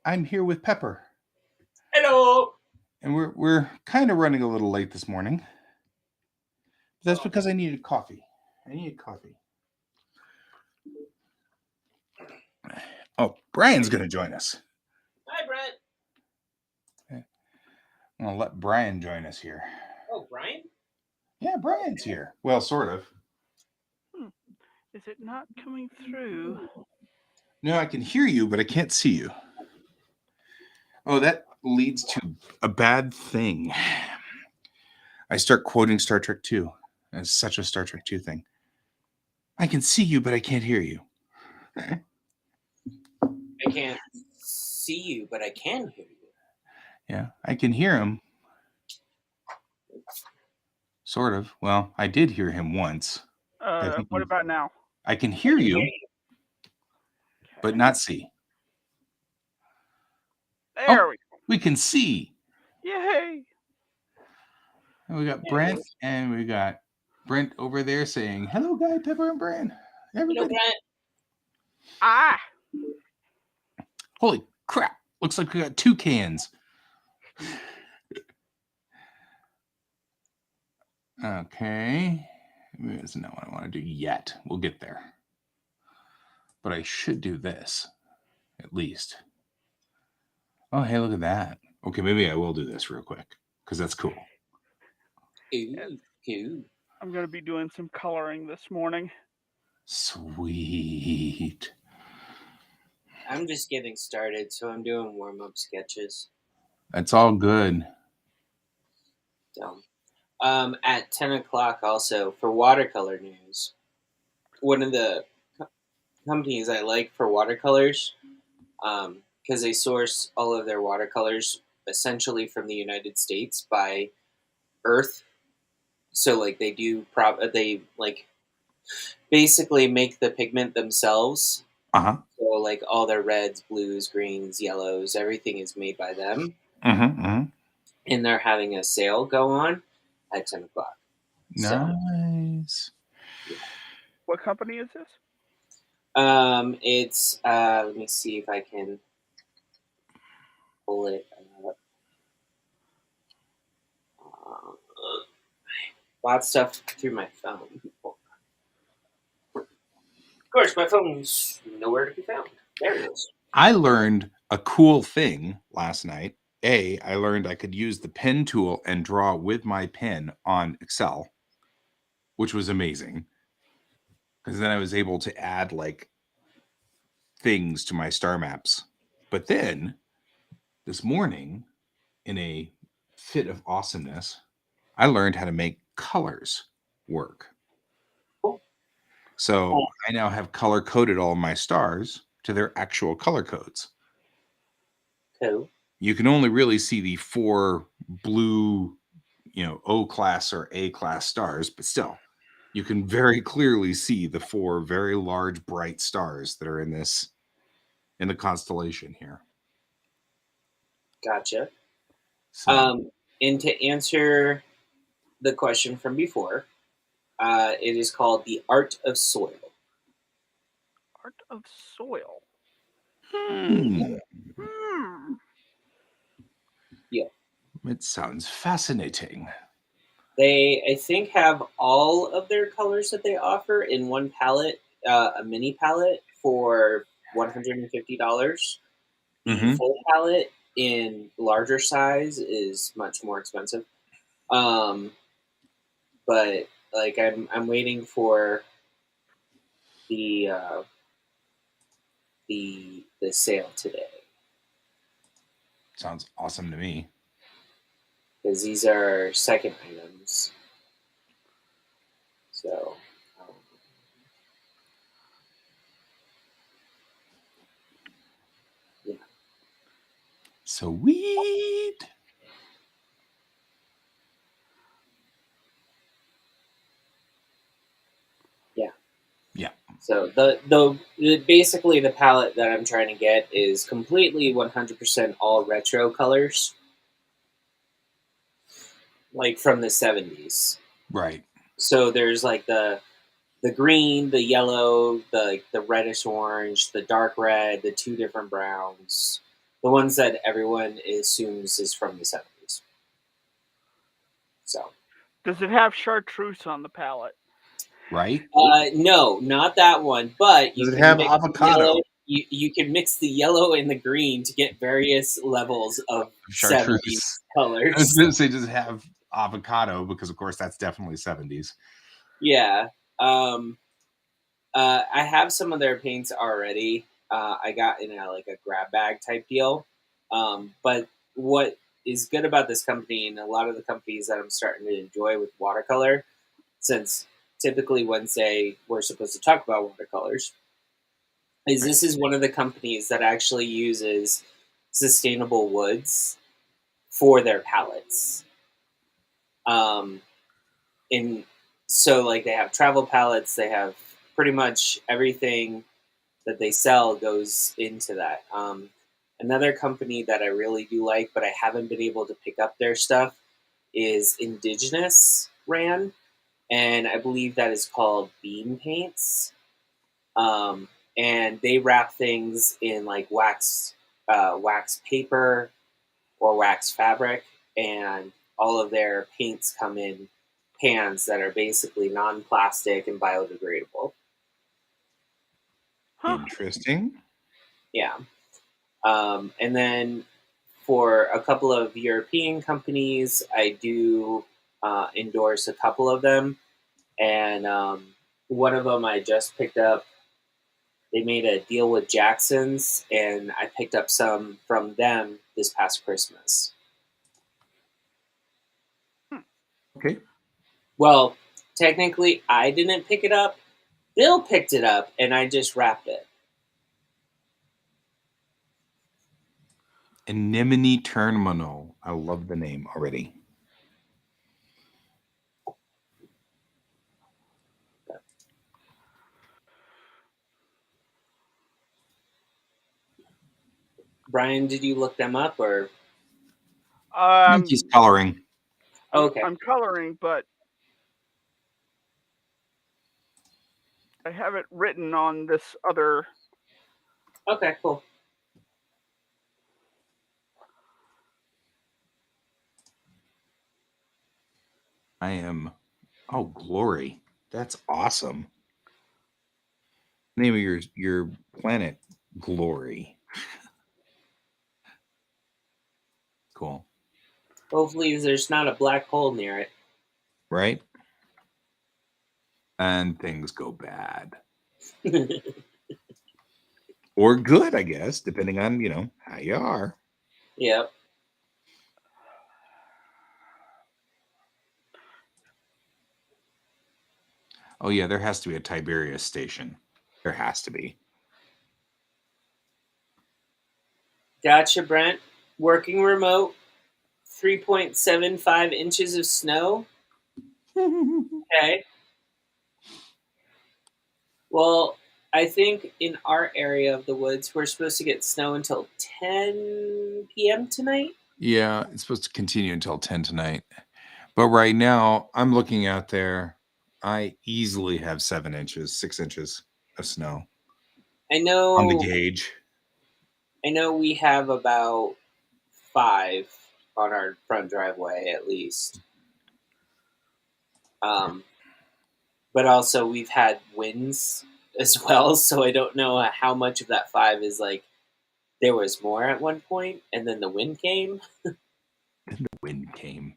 I'm here with Pepper, Hello. and we're kind of running a little late this morning. That's Oh, because I needed coffee. I needed coffee. Oh, Brian's going to join us. hi, Brent. I'm going to let Brian join us here. Oh, Brian? Yeah, Brian's here. Well, sort of. Is it not coming through? No, I can hear you, but I can't see you. Oh, that leads to a bad thing. I start quoting Star Trek 2. It's such a Star Trek 2 thing. I can see you, but I can't hear you. I can't see you, but I can hear you. Yeah, I can hear him. Sort of. Well, I did hear him once. What about now? I can hear you, but not see. There we go. We can see. Yay! And we got Brent, and we got Brent over there saying, "Hello, Guy, Pepper, and Brian." Everybody. Brent. Ah! Holy crap! Looks like we got 2 cans. Okay. That's not what I want to do yet. We'll get there. But I should do this, at least. Oh, hey, look at that. Okay, maybe I will do this real quick, because that's cool. Cool. I'm going to be doing some coloring this morning. Sweet. I'm just getting started, so I'm doing warm-up sketches. That's all good. So, at 10 o'clock also, for watercolor news, one of the companies I like for watercolors, because they source all of their watercolors essentially from the United States by Earth. So, like, they basically make the pigment themselves. Uh-huh. So, like, all their reds, blues, greens, yellows, everything is made by them. And they're having a sale go on at 10 o'clock. Nice. Yeah. What company is this? It's, let me see if I can pull it up. Bought stuff through my phone. Of course, my phone's nowhere to be found. There it is. I learned a cool thing last night. I learned I could use the pen tool and draw with my pen on Excel, which was amazing. Because then I was able to add like things to my star maps. But then this morning, in a fit of awesomeness, I learned how to make colors work. Cool. So I now have color coded all my stars to their actual color codes. Cool. You can only really see the 4 blue, O class or A class stars, but still, you can very clearly see the 4 very large, bright stars that are in the constellation here. Gotcha. So, And to answer the question from before, it is called The Art of Soil. Art of Soil. Yeah. It sounds fascinating. They, I think, have all of their colors that they offer in one palette, a mini palette for $150. The full palette in larger size is much more expensive. But like I'm waiting for the the sale today Sounds awesome to me. because these are second items. So. Yeah. Sweet. Yeah. Yeah. So the basically the palette that I'm trying to get is completely 100% all retro colors, like from the 70s. Right. So there's like the green, the yellow, the reddish orange, the dark red, the 2 different browns, the ones that everyone assumes is from the 70s. So, Does it have chartreuse on the palette? Right? no, not that one. But you Does it can have mix the avocado? yellow. You can mix the yellow and the green to get various levels of 70s Chartreuse. I was colors. going to say, does it have avocado? Because, of course, that's definitely 70s. Yeah. I have some of their paints already. I got in a grab bag type deal. But what is good about this company and a lot of the companies that I'm starting to enjoy with watercolor, since typically Wednesday we're supposed to talk about watercolors, is this is one of the companies that actually uses sustainable woods for their palettes. Um, and so like they have travel palettes, they have pretty much everything that they sell goes into that. Another company that I really do like, but I haven't been able to pick up their stuff, is Indigenous Ran, and I believe that is called Beam Paints. Um, and they wrap things in like wax paper or wax fabric, and all of their paints come in pans that are basically non-plastic and biodegradable. Huh. Interesting. Yeah. And then for a couple of European companies, I do endorse a couple of them. And one of them I just picked up. They made a deal with Jackson's, and I picked up some from them this past Christmas. Okay. Well, technically, I didn't pick it up. Bill picked it up, and I just wrapped it. Anemone Terminal. I love the name already. Brian, did you look them up or? I think he's coloring. Okay. I'm coloring, but I have it written on this other. Okay, cool. I am. Oh, Glory. That's awesome. Name of your planet, Glory. Cool. Hopefully, there's not a black hole near it. Right? And things go bad. Or good, I guess, depending on, how you are. Yep. Oh, yeah, there has to be a Tiberius station. There has to be. Gotcha, Brent. Working remote, 3.75 inches of snow. Okay. Well, I think in our area of the woods, we're supposed to get snow until 10 p.m. tonight. Yeah, it's supposed to continue until 10 tonight. But right now, I'm looking out there. I easily have 7 inches, 6 inches of snow I on the know. gauge. I know we have about 5 on our front driveway at least. But also we've had winds as well, so I don't know how much of that 5 is like there was more at one point and then the wind came. The wind came.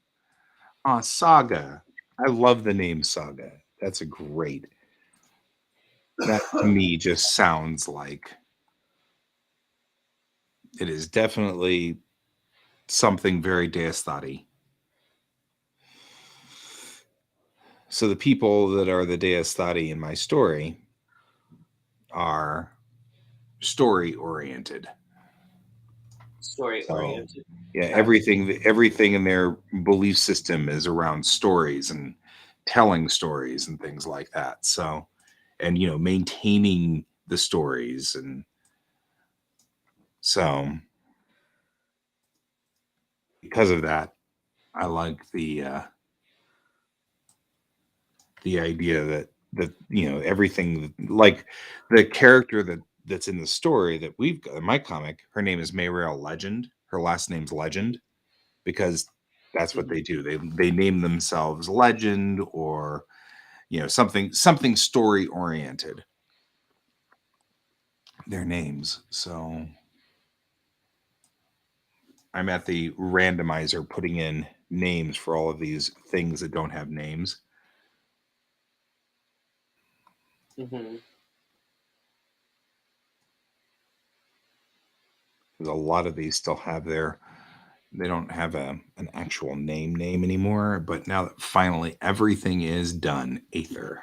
Saga. I love the name Saga. That's a great. That to me just sounds like it is definitely something very Deistati. So the people that are the Deistati in my story are story oriented. Story oriented. Yeah, everything in their belief system is around stories and telling stories and things like that. So, and maintaining the stories, and so because of that, I like the idea that everything, like the character that that's in the story that we've got in my comic, her name is Mayrael Legend. Her last name's Legend because that's what they do. They name themselves Legend or something story oriented. Their names. So I'm at the randomizer putting in names for all of these things that don't have names. Mm-hmm. Because a lot of these still have they don't have an actual name anymore. But now that finally everything is done, Aether.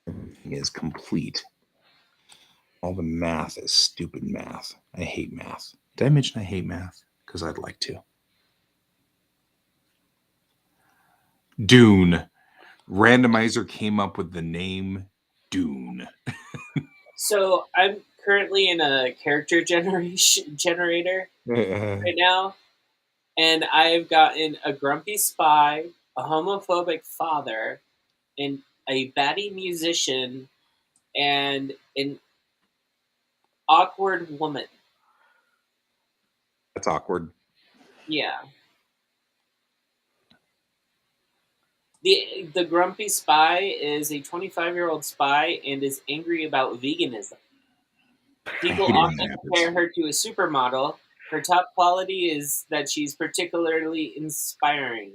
Everything is complete. All the math is stupid math. I hate math. Did I mention I hate math? Because I'd like to. Dune. Randomizer came up with the name Dune. So I'm currently in a character generator right now, and I've gotten a grumpy spy, a homophobic father, and a batty musician, and an awkward woman. That's awkward. Yeah. The grumpy spy is a 25-year-old spy and is angry about veganism. People hate it when often that happens. compare her to a supermodel. Her top quality is that she's particularly inspiring.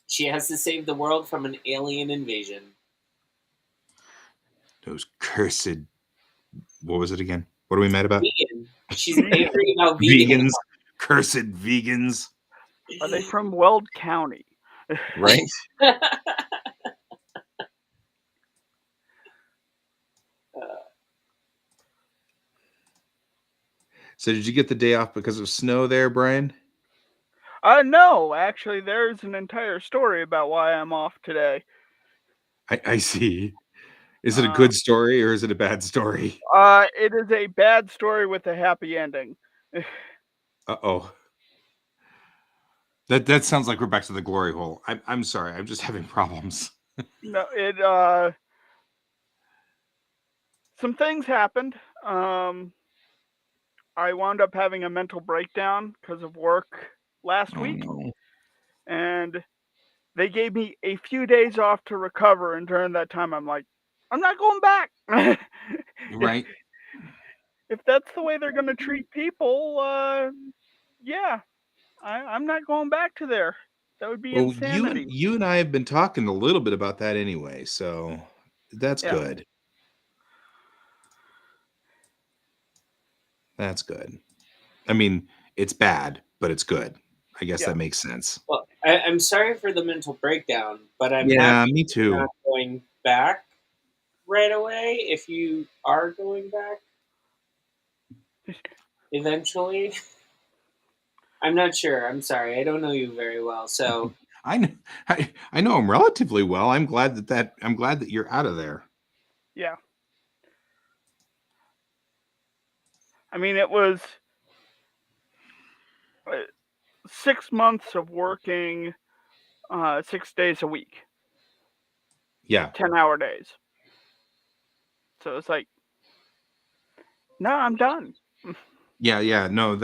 She has to save the world from an alien invasion. Those cursed. What was it again? What are we mad about? Vegan. She's angry about veganism. Vegans. Cursed vegans. Are they from Weld County? Right? So did you get the day off because of snow there, Brian? No, actually, there's an entire story about why I'm off today. I see. Is it a good story or is it a bad story? It is a bad story with a happy ending. Uh-oh. That sounds like we're back to the glory hole. I'm sorry. I'm just having problems. No, some things happened. I wound up having a mental breakdown because of work last week. No. And they gave me a few days off to recover. And during that time, I'm like, I'm not going back. Right. If that's the way they're going to treat people, yeah, I'm not going back to there. That would be insanity. You and I have been talking a little bit about that anyway, so that's good. That's good. I mean, it's bad, but it's good. I guess that makes sense. Well, I'm sorry for the mental breakdown, but I'm me too. not going back right away. If you are going back eventually, I'm not sure. I'm sorry. I don't know you very well, so I know him relatively well. I'm glad that you're out of there. Yeah. I mean, it was 6 months of working 6 days a week. Yeah. 10-hour days. So it's like, no, I'm done. Yeah. No,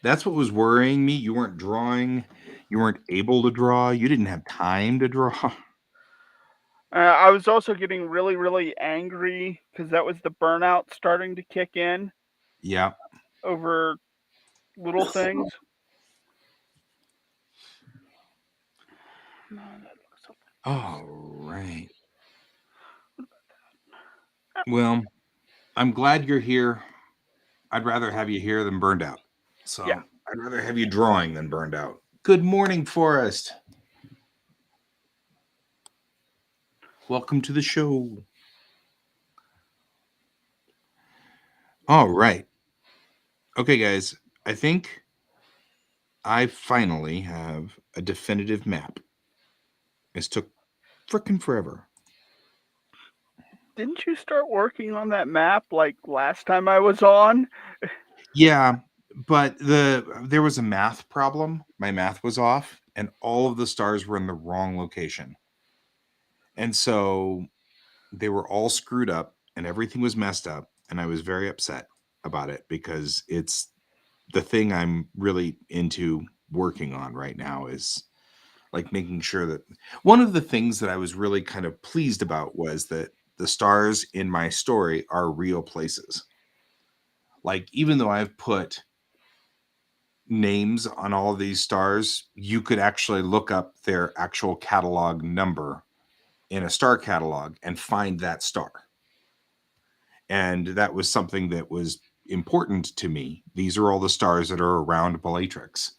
that's what was worrying me. You weren't drawing. You weren't able to draw. You didn't have time to draw. I was also getting really, really angry because that was the burnout starting to kick in. Yeah. Over little things. All right. Well, I'm glad you're here. I'd rather have you here than burned out. So yeah. I'd rather have you drawing than burned out. Good morning, Forrest. Welcome to the show. All right. Okay, guys. I think I finally have a definitive map. This took frickin' forever. Didn't you start working on that map like last time I was on? Yeah, but there was a math problem. My math was off, and all of the stars were in the wrong location. And so they were all screwed up. and everything was messed up, and I was very upset about it because it's the thing I'm really into working on right now is like making sure that one of the things that I was really kind of pleased about was that the stars in my story are real places. Like, even though I've put names on all of these stars, you could actually look up their actual catalog number in a star catalog and find that star. And that was something that was important to me. These are all the stars that are around Bellatrix.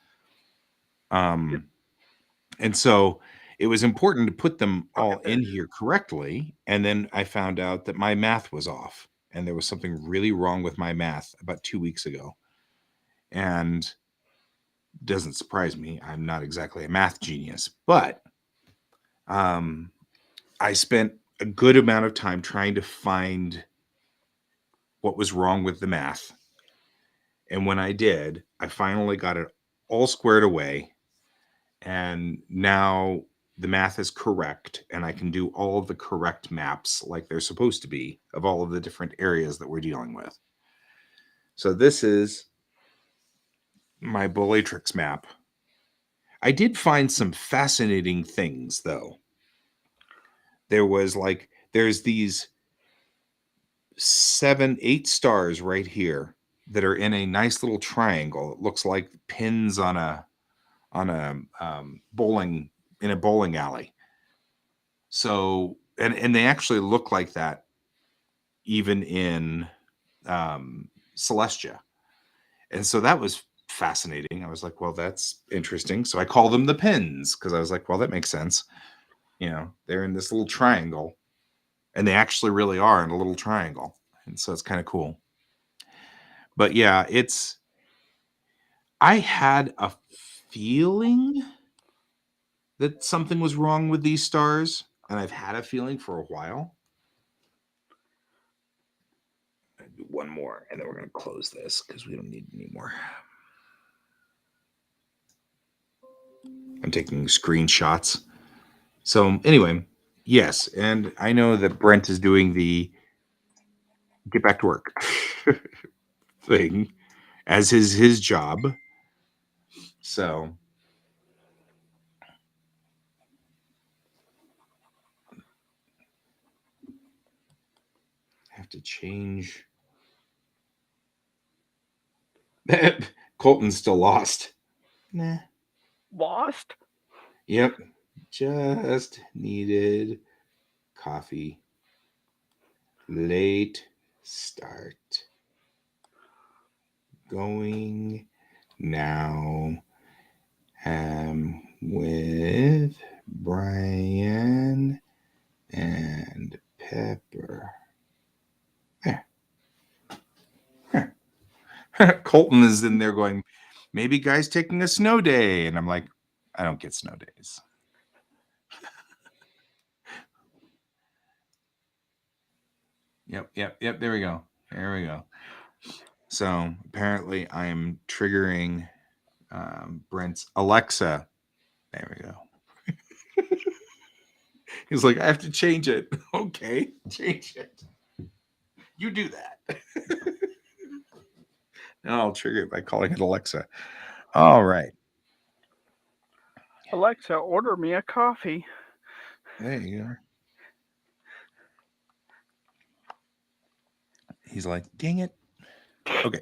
And so it was important to put them all in here correctly. And then I found out that my math was off, and there was something really wrong with my math about 2 weeks ago. And doesn't surprise me. I'm not exactly a math genius, but I spent a good amount of time trying to find what was wrong with the math. And when I did, I finally got it all squared away. And now the math is correct, and I can do all of the correct maps like they're supposed to be of all of the different areas that we're dealing with. So this is my Bellatrix map. I did find some fascinating things, though. There's these 7, 8 stars right here that are in a nice little triangle. It looks like pins on a bowling in a bowling alley. So and they actually look like that even in Celestia. And so that was fascinating. I was like, well, that's interesting. So I call them the pins because I was like, well, that makes sense. You know, they're in this little triangle, and they actually really are in a little triangle. And so it's kind of cool. But yeah, I had a feeling that something was wrong with these stars, and I've had a feeling for a while. I'll do one more, and then we're going to close this because we don't need any more. I'm taking screenshots. So anyway, yes, and I know that Brent is doing the get back to work thing as his job. So I have to change. Colton's still lost. Nah. Lost? Yep. Just needed coffee. Late start. Going now. With Brian and Pepper. There. Colton is in there going, maybe Guy's taking a snow day. And I'm like, I don't get snow days. Yep. There we go. So apparently I am triggering Brent's Alexa. There we go. He's like, I have to change it. Okay, change it. You do that. Now I'll trigger it by calling it Alexa. All right. Alexa, order me a coffee. There you go. He's like, dang it. Okay.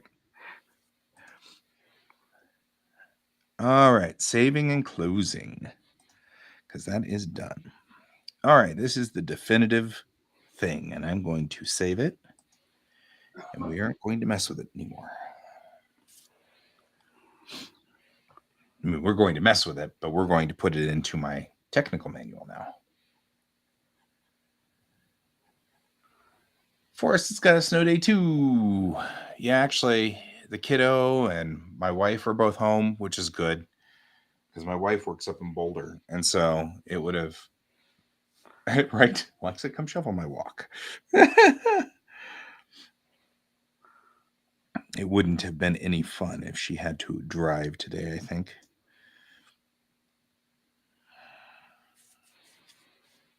All right. Saving and closing. Because that is done. All right. This is the definitive thing. And I'm going to save it. And we aren't going to mess with it anymore. I mean, we're going to mess with it, but we're going to put it into my technical manual now. Forrest has got a snow day too. Yeah, actually, the kiddo and my wife are both home, which is good because my wife works up in Boulder. And so it would have, right? Alexa, come shovel my walk. It wouldn't have been any fun if she had to drive today, I think.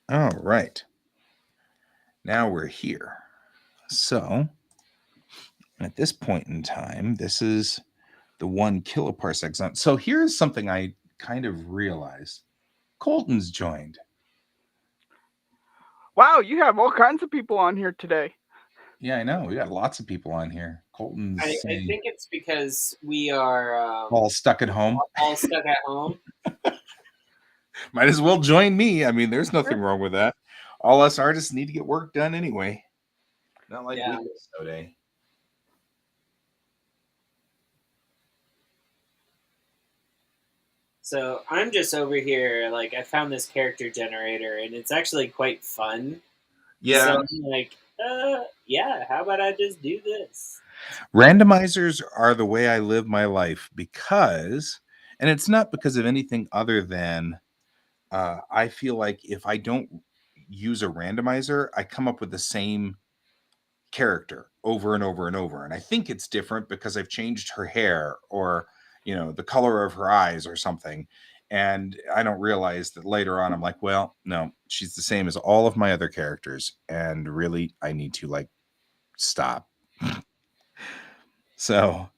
All right. Now we're here. So at this point in time, this is the 1 kiloparsec zone. So here's something I kind of realized. Colton's joined. Wow, you have all kinds of people on here today. Yeah, I know. We got lots of people on here. Colton's I think it's because we are all stuck at home. all stuck at home. Might as well join me. I mean, there's nothing wrong with that. All us artists need to get work done anyway. Not like Yeah. we do so day. So I'm just over here, like I found this character generator, and it's actually quite fun. Yeah. So I'm like, yeah, how about I just do this? Randomizers are the way I live my life because, and it's not because of anything other than I feel like if I don't use a randomizer, I come up with the same character over and over and over. And I think it's different because I've changed her hair or, the color of her eyes or something. And I don't realize that later on I'm like, well, no, she's the same as all of my other characters. And really, I need to stop. So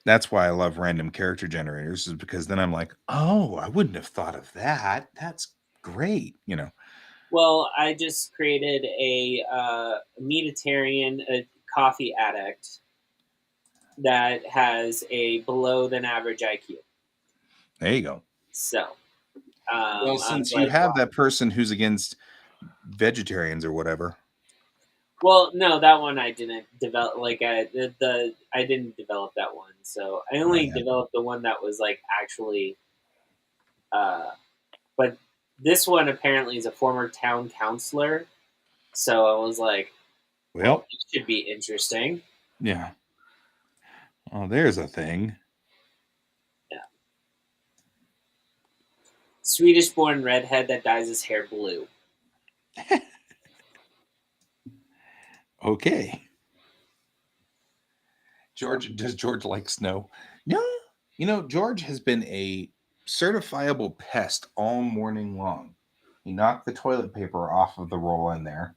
that's why I love random character generators, is because then I'm like, oh, I wouldn't have thought of that. That's great. Well, I just created a meatitarian, a coffee addict that has a below than average IQ. There you go. So, well, since you have that person who's against vegetarians or whatever. Well, no, that one I didn't develop. Like I didn't develop that one. So I only developed the one that was actually. But this one apparently is a former town councilor. So I was like, well, it should be interesting. Yeah. Oh, there's a thing. Yeah. Swedish-born redhead that dyes his hair blue. Okay. Does George like snow? No. George has been a certifiable pest all morning long. He knocked the toilet paper off of the roll in there.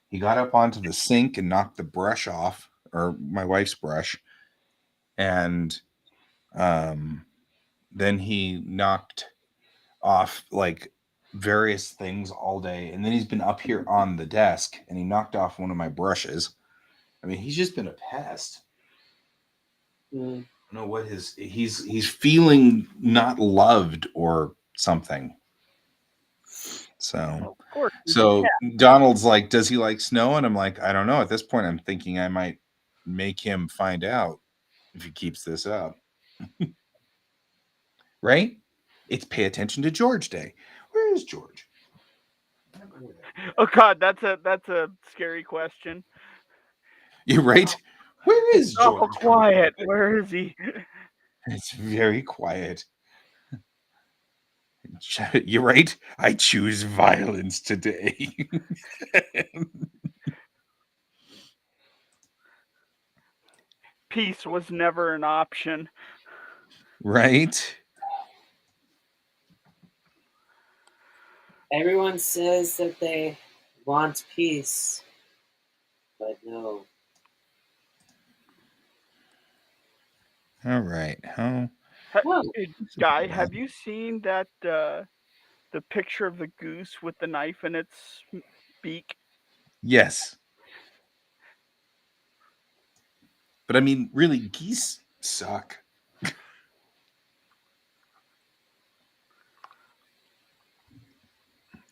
He got up onto the sink and knocked the brush off, or my wife's brush. And then he knocked off various things all day. And then he's been up here on the desk and he knocked off one of my brushes. I mean, he's just been a pest. I don't know what he's feeling not loved or something. So, of course, Donald's like, does he like snow? And I'm like, I don't know. At this point, I'm thinking I might make him find out if he keeps this up. Right? It's Pay Attention to George Day. Where is George? Oh God, that's a scary question. You're right. Where is George? Oh, quiet. Where is he? It's very quiet. You're right. I choose violence today. Peace was never an option. Right? Everyone says that they want peace, but no. All right. Guy, have you seen that the picture of the goose with the knife in its beak? Yes. But I mean, really, geese suck.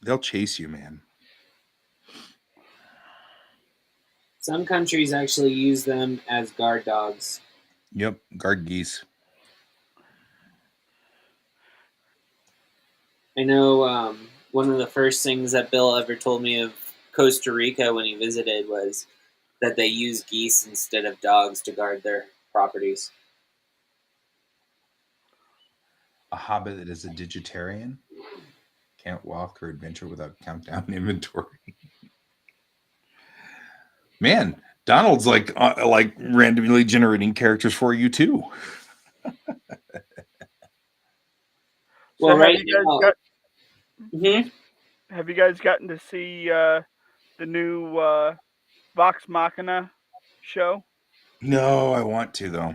They'll chase you, man. Some countries actually use them as guard dogs. Yep, guard geese. I know one of the first things that Bill ever told me of Costa Rica when he visited was that they use geese instead of dogs to guard their properties. A hobbit that is a digitarian can't walk or adventure without countdown inventory. Man, Donald's like randomly generating characters for you too. Well, so right have you guys now, have you guys gotten to see the new Vox Machina show? No, I want to though.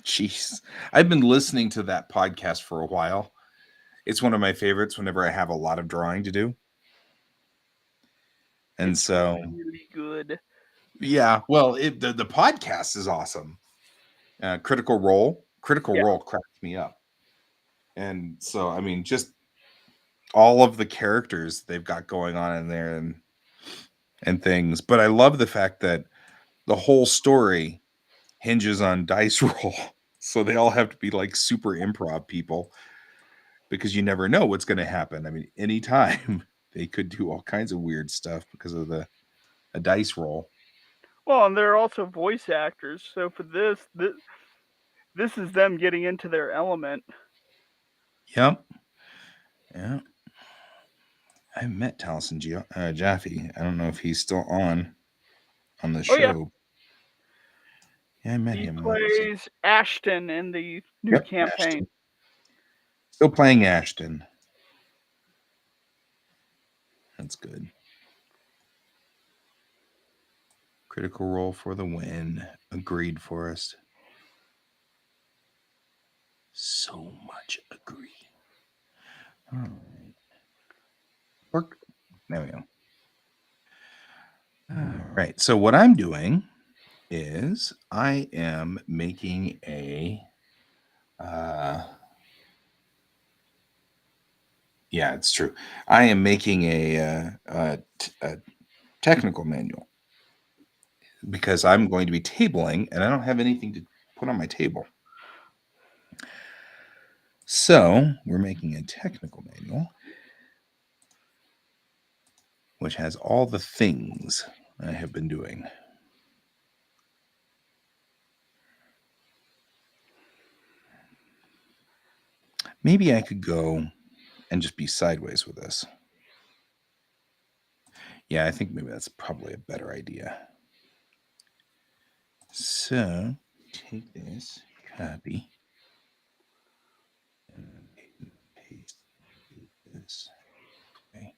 Jeez. I've been listening to that podcast for a while. It's one of my favorites whenever I have a lot of drawing to do. And It's so, really good. yeah, well, the podcast is awesome. Critical Role Yeah. cracks me up. And so, I mean, just all of the characters they've got going on in there and things. But I love the fact that the whole story hinges on dice roll. So they all have to be like super improv people because you never know what's going to happen. I mean, anytime they could do all kinds of weird stuff because of a dice roll. Well, and they're also voice actors, so for this is them getting into their element. Yep. Yeah. I met Taliesin Jaffe. I don't know if he's still on the Oh yeah, show. Yeah, I met he him once. plays Ashton in the new Yep, campaign. Ashton. Still playing Ashton. That's good. Critical Role for the win. Agreed, Forrest. So much agree. All right. Work. There we go. All right. So what I'm doing is I am making a yeah, it's true. I am making a technical manual because I'm going to be tabling and I don't have anything to put on my table. So we're making a technical manual which has all the things I have been doing. Maybe I could go and just be sideways with this. Yeah, I think maybe that's probably a better idea. So take this, copy, and paste this. Okay.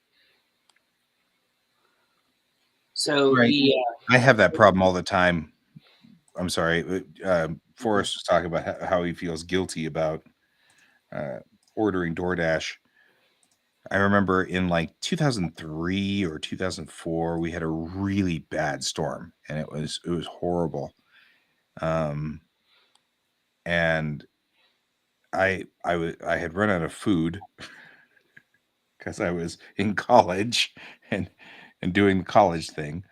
So Right. the I have that problem all the time. I'm sorry. Forrest was talking about how he feels guilty about ordering DoorDash. I remember in like 2003 or 2004, we had a really bad storm, and it was horrible. And I had run out of food because I was in college and doing the college thing,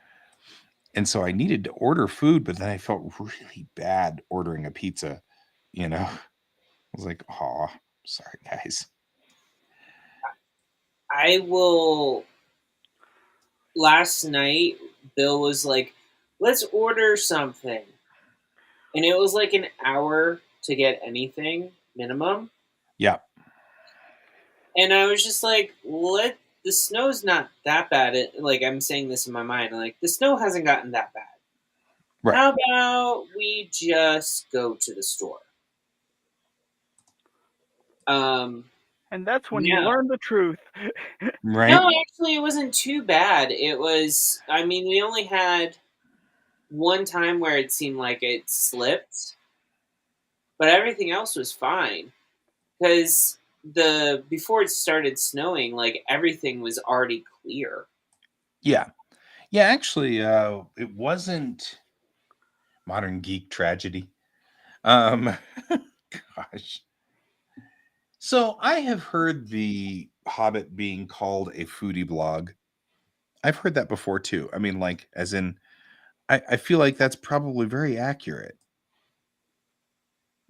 and so I needed to order food, but then I felt really bad ordering a pizza. You know, I was like, "Oh, sorry, guys." I will. Last night, Bill was like, "Let's order something," and it was like an hour to get anything minimum. Yeah, And I was just like, "Let the snow's not that bad." Like I'm saying this in my mind, like the snow hasn't gotten that bad. right. How about we just go to the store? And that's when you Yeah. learn the truth. Right. No, actually, it wasn't too bad. It was. I mean, we only had one time where it seemed like it slipped, but everything else was fine because the before it started snowing, like everything was already clear. Yeah. Yeah, actually, it wasn't Modern Geek Tragedy. Um, gosh. So I have heard the Hobbit being called a foodie blog. I've heard that before too. I mean, like, as in, I feel like that's probably very accurate.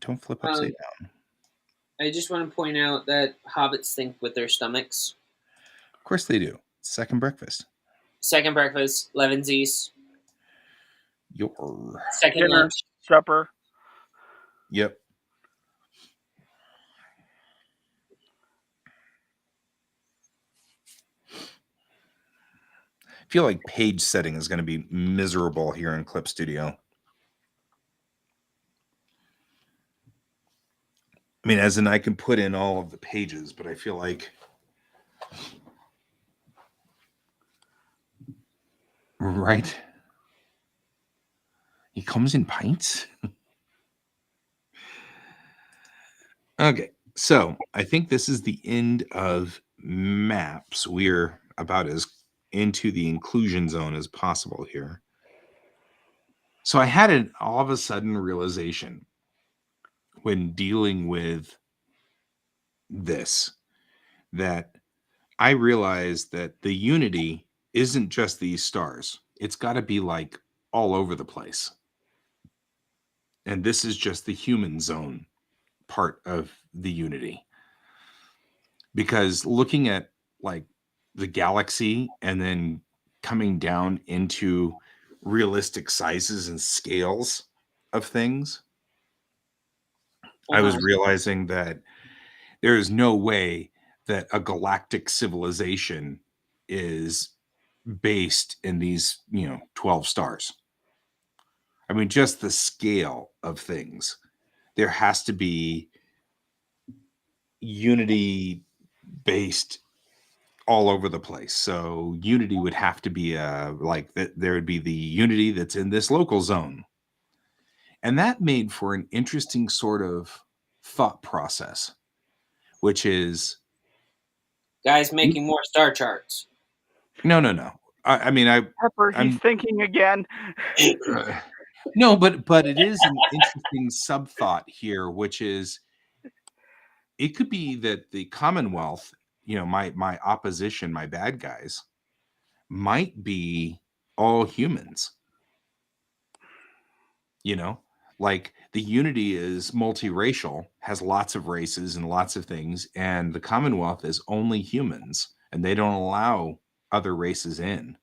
Don't flip upside Um, down. I just want to point out that hobbits think with their stomachs. Of course they do. Second breakfast. Second breakfast, Levensies. Your. Second Dinner, lunch. supper. Yep. I feel like page setting is going to be miserable here in Clip Studio. I mean, as in I can put in all of the pages, but I feel like Right? He comes in pints. Okay, so I think this is the end of maps. We're about as into the inclusion zone as possible here. So I had an all of a sudden realization when dealing with this, that I realized that the unity isn't just these stars. It's got to be like all over the place. And this is just the human zone part of the unity. Because looking at like the galaxy and then coming down into realistic sizes and scales of things, I was Uh-huh. realizing that there is no way that a galactic civilization is based in these, 12 stars. I mean, just the scale of things. There has to be unity based all over the place. So unity would have to be like that. There would be the unity that's in this local zone, and that made for an interesting sort of thought process, which is Guys making more star charts. no. I mean, Pepper, he's I'm thinking again. no, but it is an interesting sub thought here, which is it could be that the Commonwealth, my opposition, my bad guys, might be all humans. You know, like the Unity is multiracial, has lots of races and lots of things, and the Commonwealth is only humans, and they don't allow other races in.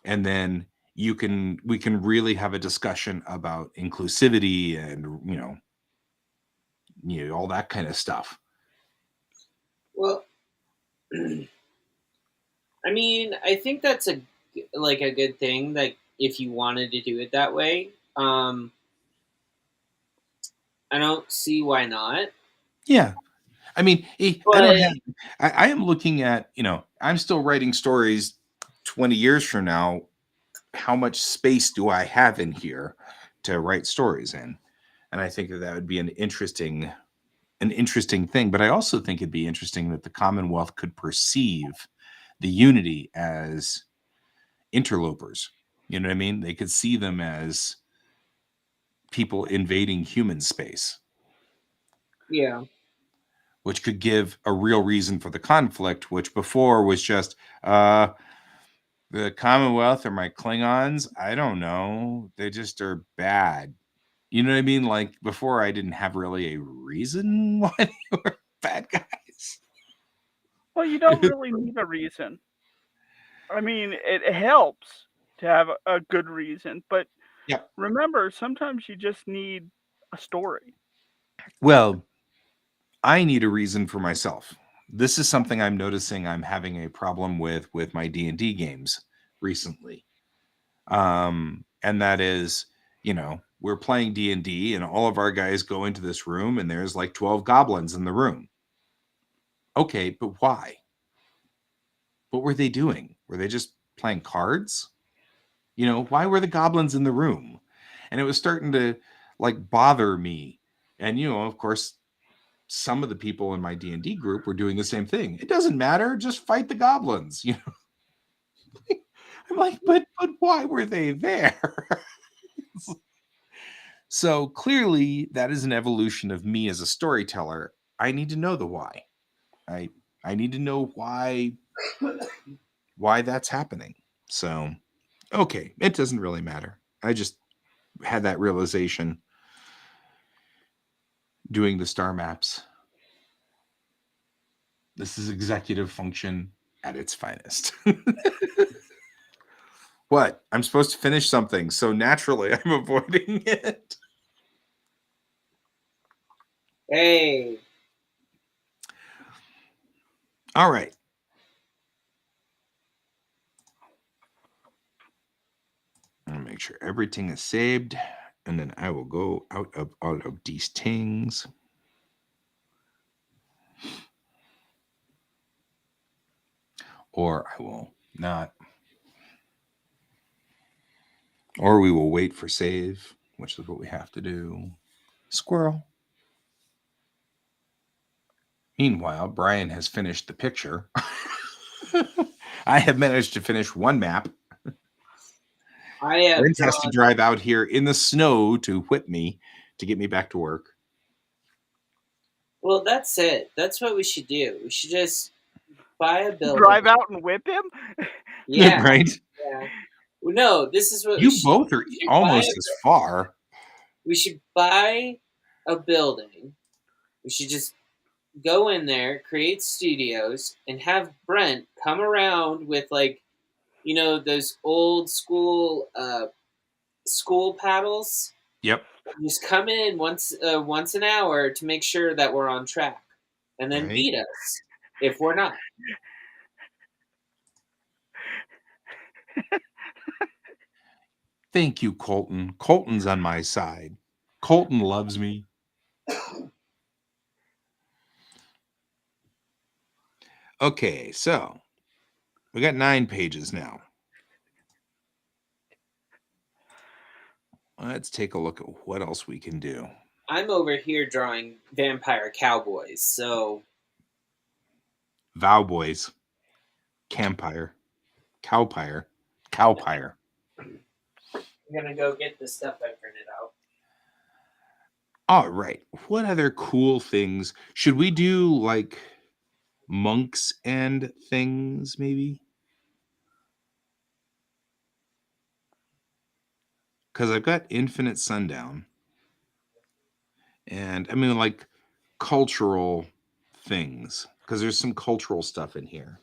And then we can really have a discussion about inclusivity and all that kind of stuff. Well, I mean, I think that's a good thing. Like, if you wanted to do it that way, I don't see why not. Yeah. I mean, I don't But have. I am looking at. I'm still writing stories 20 years from now. How much space do I have in here to write stories in? And I think that would be an interesting thing. But I also think it'd be interesting that the Commonwealth could perceive the Unity as interlopers. You know what I mean? They could see them as people invading human space, yeah, which could give a real reason for the conflict, which before was just the Commonwealth are my Klingons. I don't know. They just are bad. You know what I mean? Like before, I didn't have really a reason why they were bad guys. Well, you don't really need a reason. I mean, it helps to have a good reason, but Yeah. remember, sometimes you just need a story. Well, I need a reason for myself. This is something I'm noticing I'm having a problem with my D&D games recently. And that is, we're playing D&D and all of our guys go into this room and there's like 12 goblins in the room. Okay, but why? What were they doing? Were they just playing cards? Why were the goblins in the room? And it was starting to like bother me. And of course, some of the people in my D&D group were doing the same thing. It doesn't matter, just fight the goblins, I'm like, but why were they there? So clearly that is an evolution of me as a storyteller. I need to know the why. I need to know why that's happening. So okay, it doesn't really matter. I just had that realization doing the star maps. This is executive function at its finest. What? I'm supposed to finish something, so naturally I'm avoiding it. hey, All right. I'll make sure everything is saved, and then I will go out of all of these things. Or I will not. Or we will wait for save, which is what we have to do. Squirrel. Meanwhile, Brian has finished the picture. I have managed to finish one map. I have Brent has to drive out here in the snow to whip me to get me back to work. Well, that's it. That's what we should do. We should just buy a building. Drive out and whip him? Yeah. Right? Yeah. Well, no, this is what You we should both are almost as far. We should buy a building. We should just go in there, create studios, and have Brent come around with, like, you know, those old school paddles. Yep. Just come in once an hour to make sure that we're on track, and then Right. beat us if we're not. Thank you, Colton. Colton's on my side. Colton loves me. Okay, so we got 9 pages now. Let's take a look at what else we can do. I'm over here drawing vampire cowboys, so Vowboys. Campire. Cowpire. Cowpire. I'm gonna go get the stuff I printed out. All right. What other cool things? Should we do like monks and things, maybe? Because I've got Infinite Sundown. And I mean, like cultural things. Because there's some cultural stuff in here.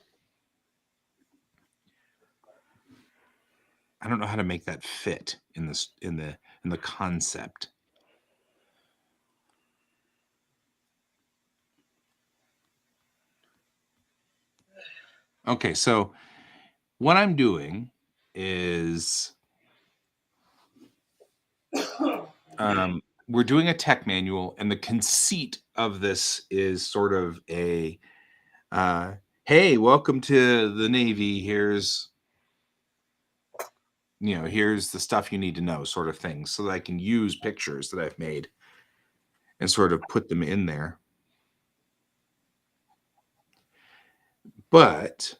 I don't know how to make that fit in this in the concept. Okay, so what I'm doing is we're doing a tech manual, and the conceit of this is sort of a hey, welcome to the Navy. Here's the stuff you need to know, sort of thing, so that I can use pictures that I've made and sort of put them in there. But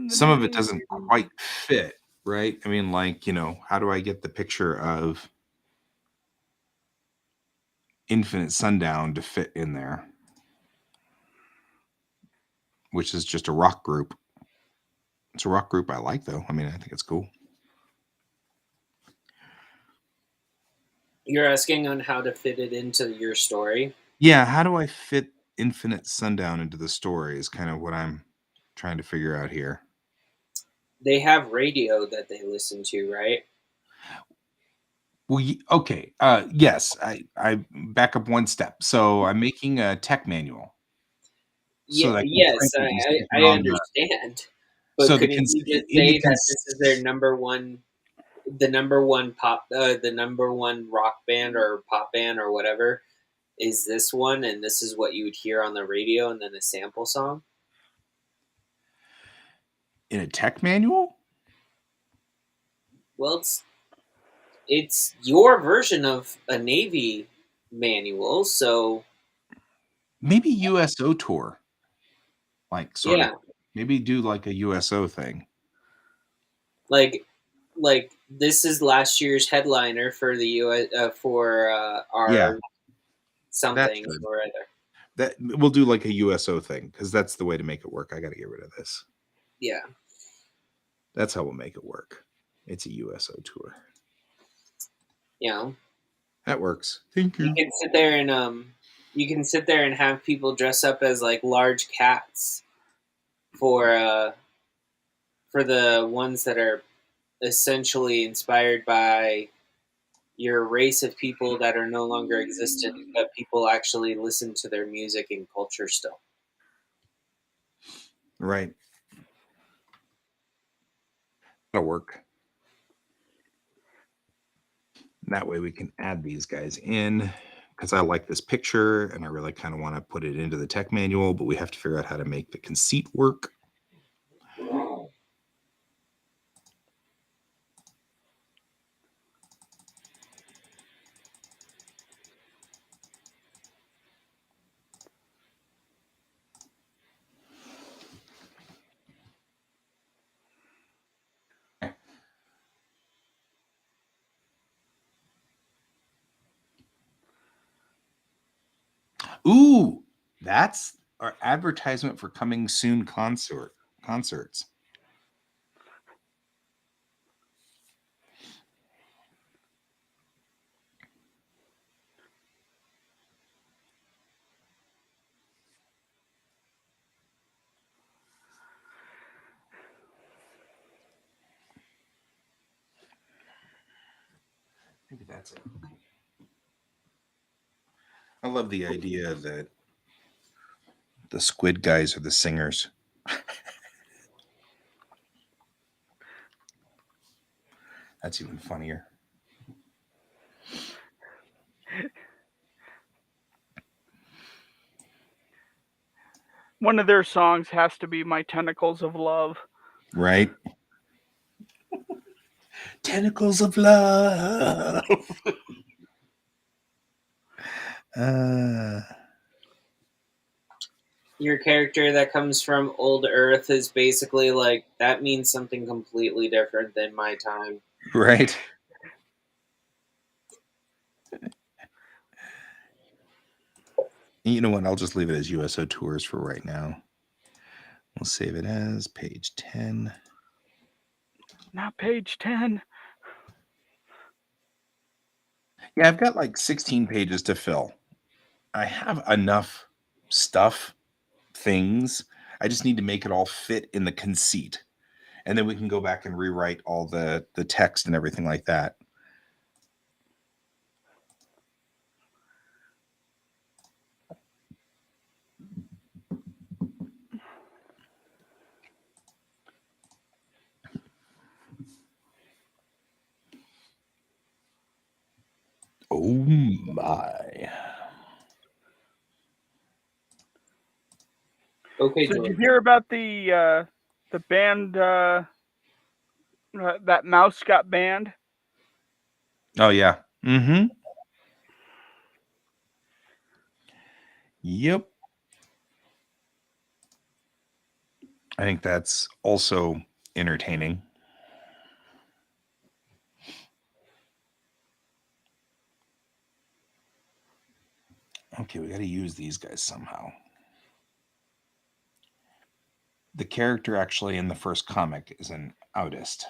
some of it doesn't quite fit, right? I mean, like, how do I get the picture of Infinite Sundown to fit in there? Which is just a rock group. It's a rock group I like, though. I mean, I think it's cool. You're asking on how to fit it into your story? Yeah, how do I fit Infinite Sundown into the story is kind of what I'm trying to figure out here. They have radio that they listen to, right? Well, okay. Yes, I back up one step. So I'm making a tech manual. So yes, I understand. But so couldn't you just say that this is their number one pop, the number one rock band or pop band or whatever is this one, and this is what you would hear on the radio, and then a sample song? In a tech manual? Well, it's your version of a Navy manual, so maybe USO tour. Like sort yeah. of maybe do like a USO thing. Like this is last year's headliner for the US for our something or other. That we'll do like a USO thing, because that's the way to make it work. I got to get rid of this. Yeah, that's how we'll make it work. It's a USO tour. Yeah, that works. Thank you. You can sit there and have people dress up as like large cats for the ones that are essentially inspired by your race of people that are no longer existent, but people actually listen to their music and culture still. Right. That'll work. That way we can add these guys in, because I like this picture and I really kind of want to put it into the tech manual, but we have to figure out how to make the conceit work. Ooh, that's our advertisement for coming soon concerts. Maybe that's it. I love the idea that the squid guys are the singers. That's even funnier. One of their songs has to be "My Tentacles of Love." Right? Tentacles of love. uh, Your character that comes from Old Earth is basically like, that means something completely different than my time. right? You know what? I'll just leave it as USO Tours for right now. We'll save it as page 10. Not page 10. Yeah, I've got like 16 pages to fill. I have enough stuff, things. I just need to make it all fit in the conceit. And then we can go back and rewrite all the text and everything like that. Oh my. Okay, So did you George. hear about the band that Mouse got banned? Oh yeah. Mm-hmm. Yep. I think that's also entertaining. Okay, we got to use these guys somehow. The character actually in the first comic is an autist.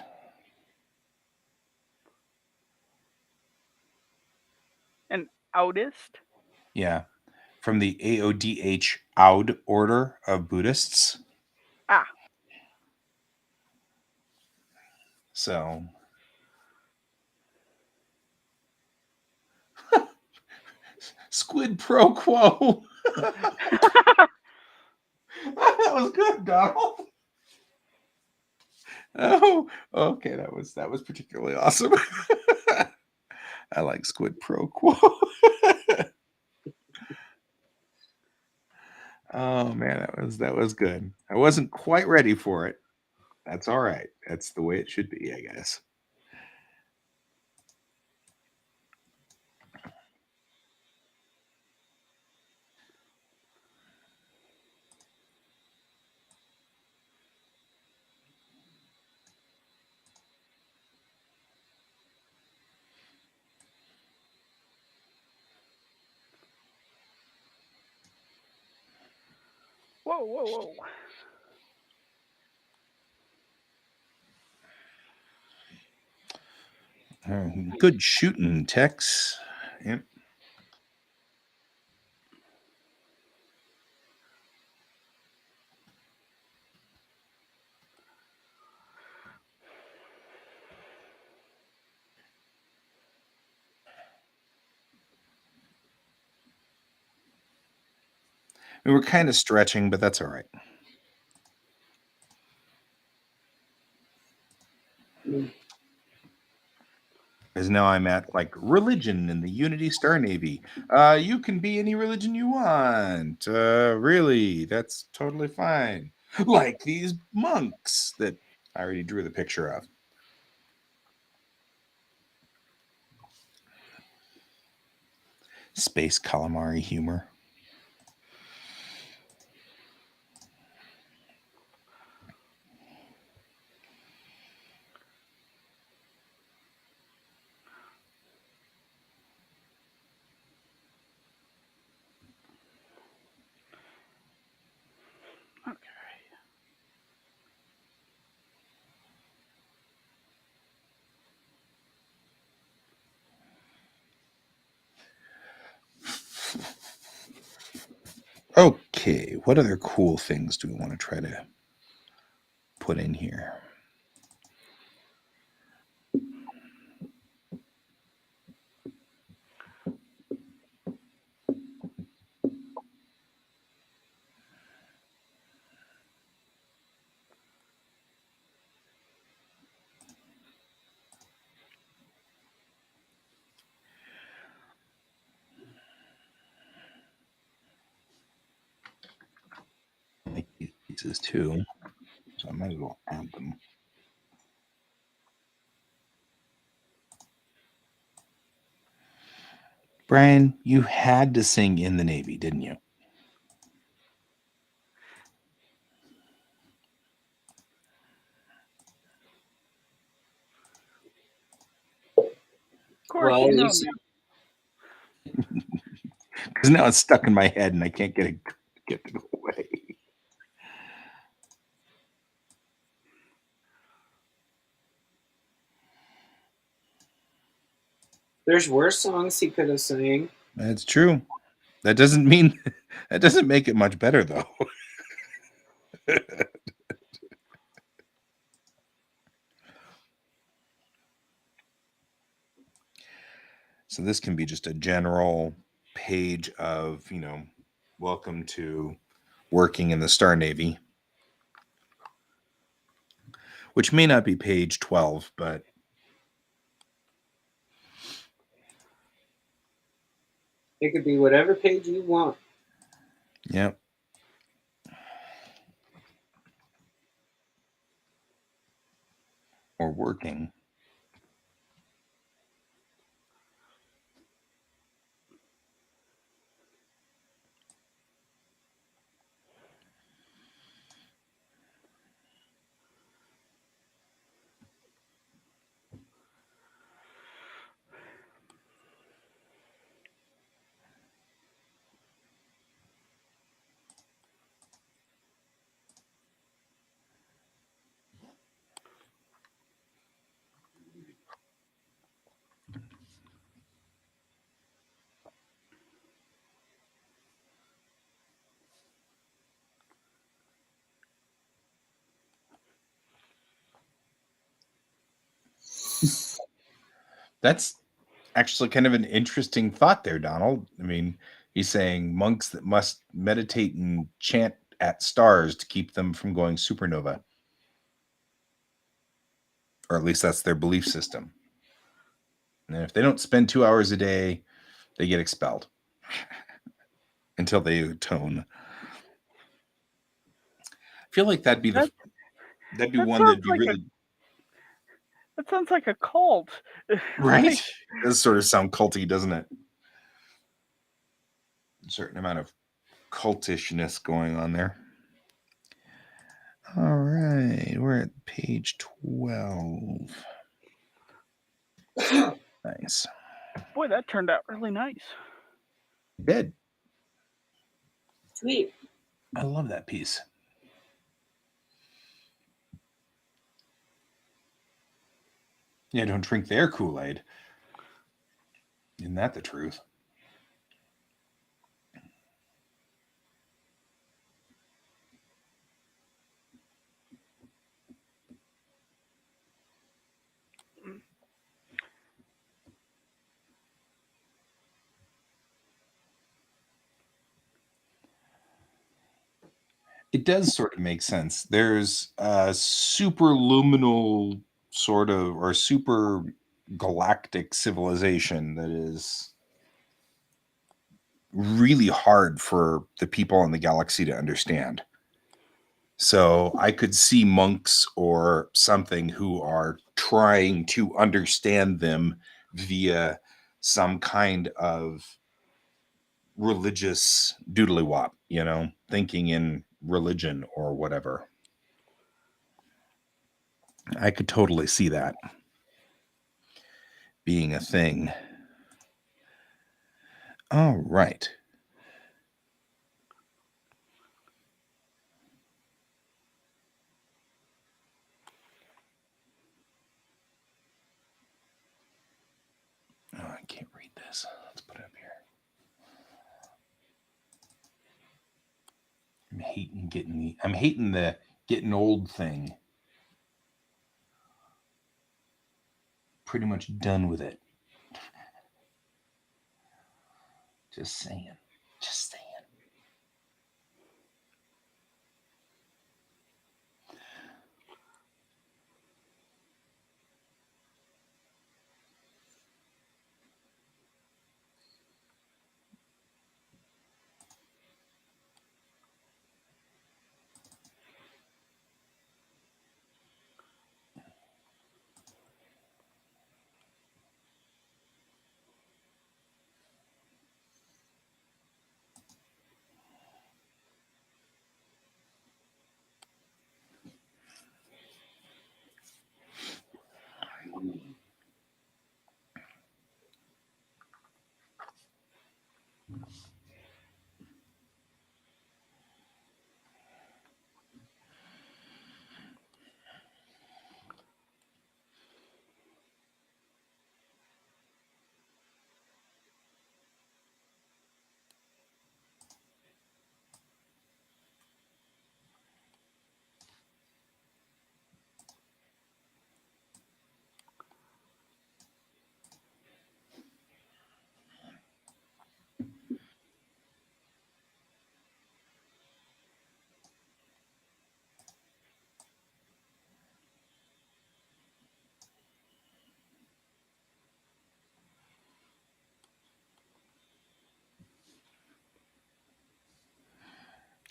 An autist? Yeah. From the AODH Aud order of Buddhists. Ah. So Squid pro quo. That was good, Donald. Oh, okay. That was particularly awesome. I like Squid pro quo. Oh man, that was good. I wasn't quite ready for it. That's all right. That's the way it should be, I guess. Whoa, whoa, whoa. Good shooting, Tex. Yep. We were kind of stretching, but that's all right. Because now I'm at like religion in the Unity Star Navy. You can be any religion you want. Really, that's totally fine. Like these monks that I already drew the picture of. Space calamari humor. Okay, what other cool things do we want to try to put in here? I like these pieces too, so I might as well add them. Brian, you had to sing In the Navy, didn't you? Of course, Well, you know you me. Because now it's stuck in my head and I can't get it to go away. there's worse songs he could have sang. That's true. That doesn't mean that doesn't make it much better though. So this can be just a general page of, welcome to working in the Star Navy, which may not be page 12, but It could be whatever page you want. yep. Or working. That's actually kind of an interesting thought there, Donald. I mean, he's saying monks that must meditate and chant at stars to keep them from going supernova. Or at least that's their belief system. And if they don't spend 2 hours a day, they get expelled until they atone. I feel like that'd be That one sounds that'd be like really that sounds like a cult. right. Like, It does sort of sound culty, doesn't it? A certain amount of cultishness going on there. All right, we're at page 12. Nice. boy, that turned out really nice. Good. Sweet. I love that piece. Yeah, don't drink their Kool-Aid. Isn't that the truth? It does sort of make sense. There's a superluminal sort of or super galactic civilization that is really hard for the people in the galaxy to understand. So I could see monks or something who are trying to understand them via some kind of religious doodly wop, thinking in religion or whatever. I could totally see that being a thing. All right. Oh, I can't read this. Let's put it up here. hating the getting old thing. Pretty much done with it. Just saying. Just saying.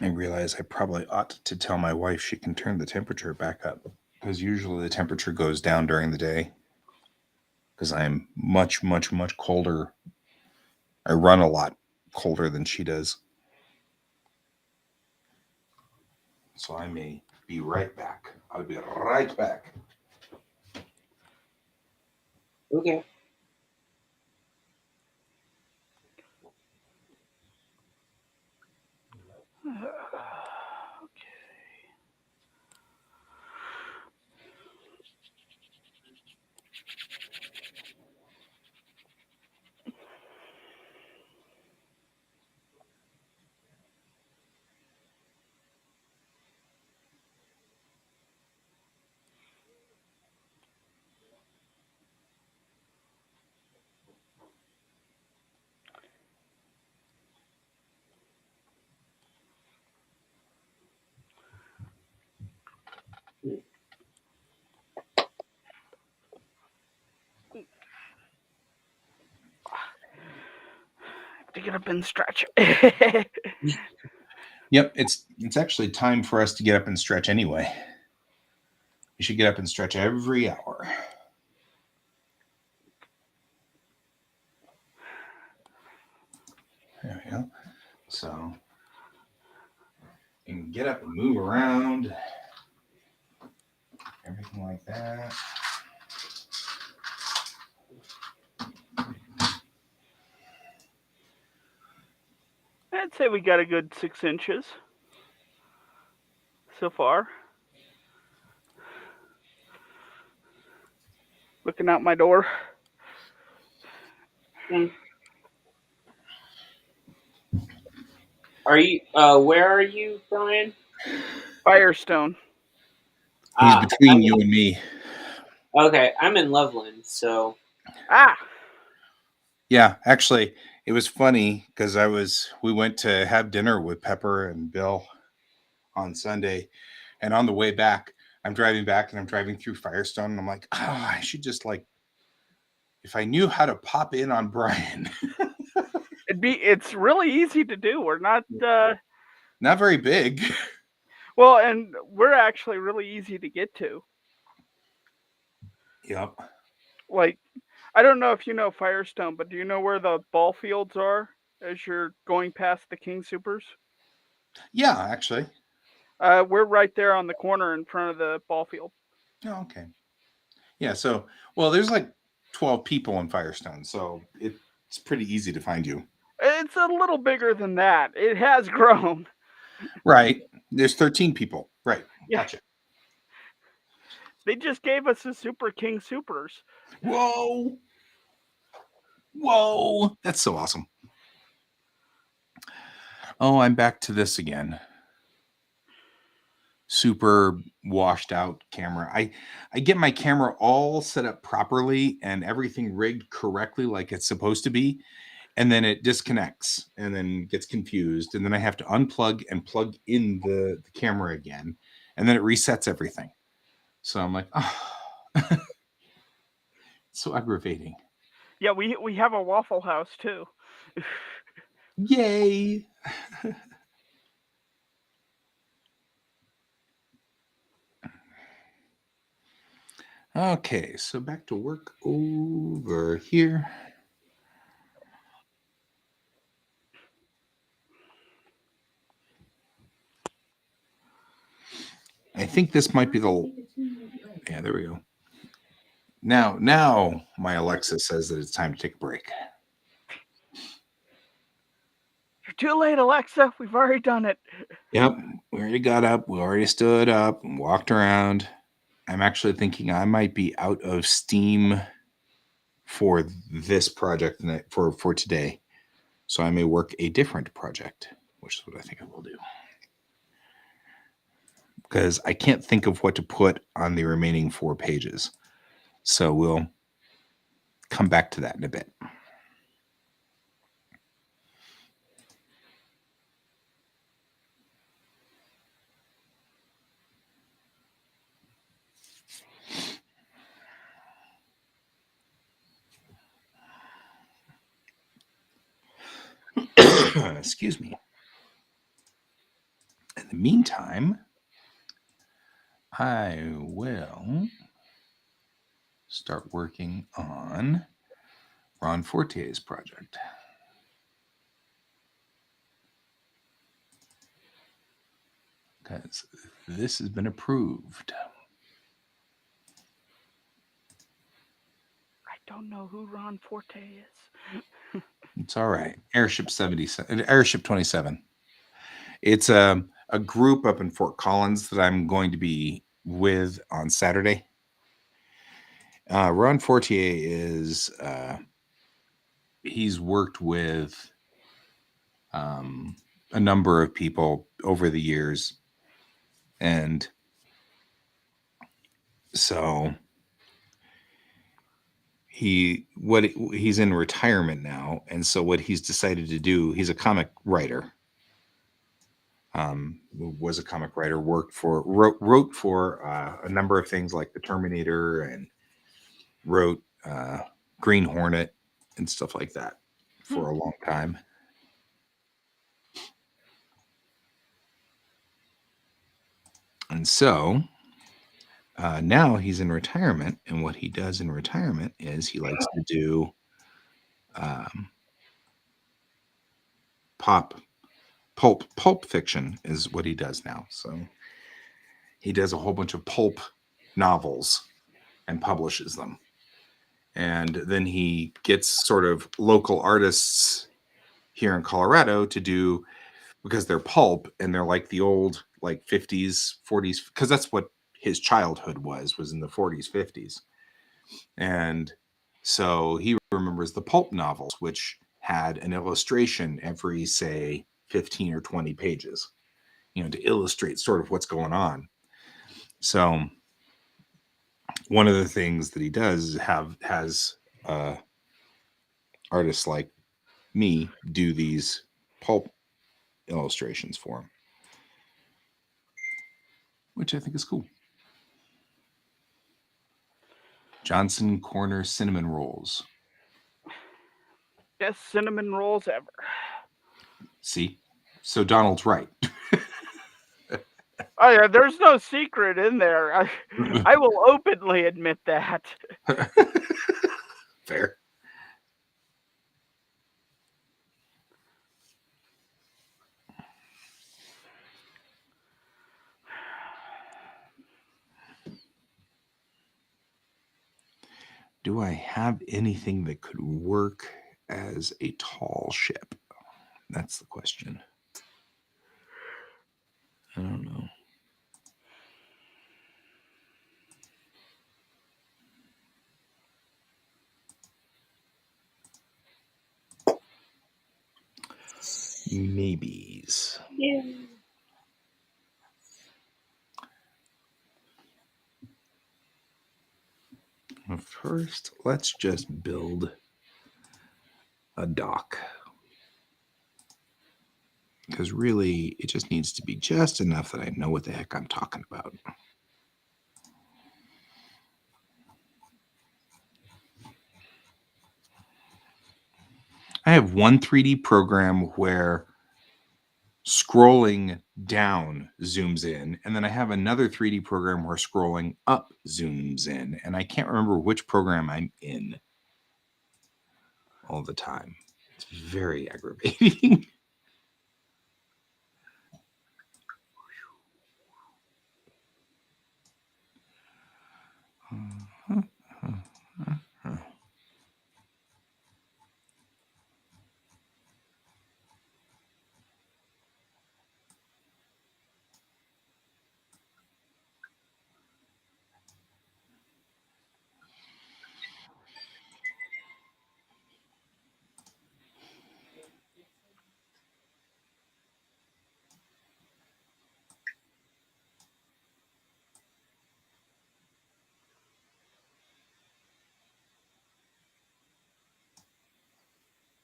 I realize I probably ought to tell my wife she can turn the temperature back up, because usually the temperature goes down during the day, because I'm much, much, much colder. I run a lot colder than she does. So I may be right back. I'll be right back. Okay. To get up and stretch. Yep, it's actually time for us to get up and stretch anyway. You should get up and stretch every hour. There we go. So you can get up and move around, everything like that. I'd say we got a good 6 inches so far. Looking out my door. Are you? Where are you, Brian? Firestone. He's between you and me. Okay, I'm in Loveland, so. Yeah, actually, it was funny because we went to have dinner with Pepper and Bill on Sunday, and on the way back, I'm driving back and I'm driving through Firestone, and I'm like, I should just if I knew how to pop in on Brian. It's really easy to do. We're not not very big. Well, and we're actually really easy to get to. Yep. Like, I don't know if you know Firestone, but do you know where the ball fields are as you're going past the King Supers? Yeah, actually. We're right there on the corner in front of the ball field. Oh, okay. Yeah, so, well, there's like 12 people in Firestone, so it's pretty easy to find you. It's a little bigger than that. It has grown. Right. There's 13 people. Right. Yeah. Gotcha. They just gave us the Super King Supers. Whoa. Whoa. That's so awesome. Oh, I'm back to this again. super washed out camera. I get my camera all set up properly and everything rigged correctly like it's supposed to be, and then it disconnects and then gets confused, and then I have to unplug and plug in the camera again, and then it resets everything. So I'm like, oh, so aggravating. Yeah, we have a Waffle House too. Yay. Okay, so back to work over here. I think this might be the... Yeah, there we go. Now my Alexa says that it's time to take a break. You're too late, Alexa. We've already done it. Yep, we already got up. We already stood up and walked around. I'm actually thinking I might be out of steam for this project for today. So I may work a different project, which is what I think I will do. Because I can't think of what to put on the remaining 4 pages. So we'll come back to that in a bit. Excuse me. In the meantime, I will start working on Ron Fortier's project. Because this has been approved. I don't know who Ron Forte is. It's all right. Airship 27. It's a group up in Fort Collins that I'm going to be with on Saturday. Ron Fortier is he's worked with a number of people over the years, and so he's in retirement now, and so what he's decided to do, he's a comic writer. Was a comic writer, wrote for a number of things like the Terminator, and wrote Green Hornet and stuff like that for a long time. And so now he's in retirement, and what he does in retirement is he likes to do pulp fiction is what he does now. So he does a whole bunch of pulp novels and publishes them. And then he gets sort of local artists here in Colorado to do, because they're pulp and they're like the old like 50s, 40s, because that's what his childhood was in the 40s, 50s. And so he remembers the pulp novels, which had an illustration every, say, 15 or 20 pages, to illustrate sort of what's going on. So one of the things that he does has artists like me do these pulp illustrations for him, which I think is cool. Johnson Corner cinnamon rolls. Best cinnamon rolls ever. See? So Donald's right. Oh yeah, there's no secret in there. I will openly admit that. Fair. Do I have anything that could work as a tall ship? That's the question. I don't know. Maybes. Yeah. First, let's just build a dock. Because really, it just needs to be just enough that I know what the heck I'm talking about. I have one 3D program where scrolling down zooms in, and then I have another 3D program where scrolling up zooms in, and I can't remember which program I'm in all the time. It's very aggravating.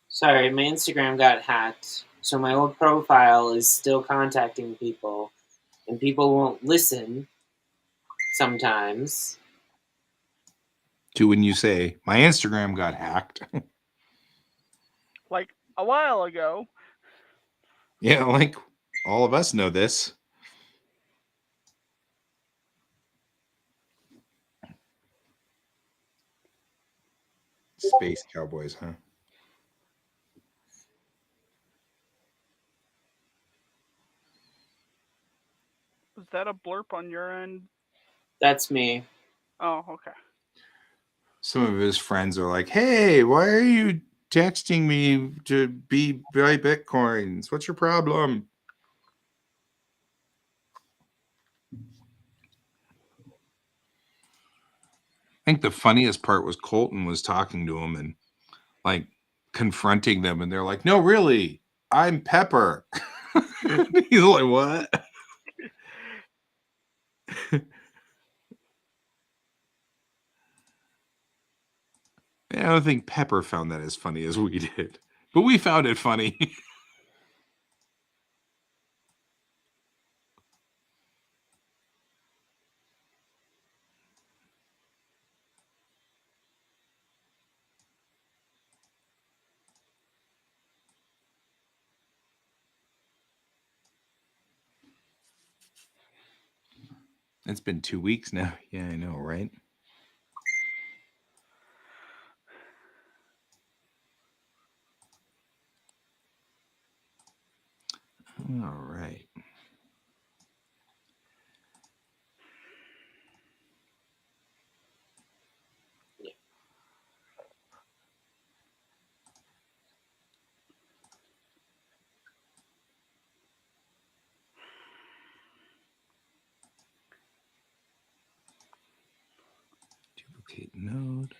Sorry, my Instagram got hacked, so my old profile is still contacting people, and people won't listen sometimes. To when you say, my Instagram got hacked. Like a while ago. Yeah, like all of us know this. Space Cowboys, huh? Was that a blurp on your end? That's me. Oh, okay. Some of his friends are like, hey, why are you texting me to buy Bitcoins? What's your problem? I think the funniest part was Colton was talking to him and like confronting them, and they're like, no, really, I'm Pepper. He's like, what? I don't think Pepper found that as funny as we did, but we found it funny. It's been 2 weeks now. Yeah, I know, right? All right. Duplicate node.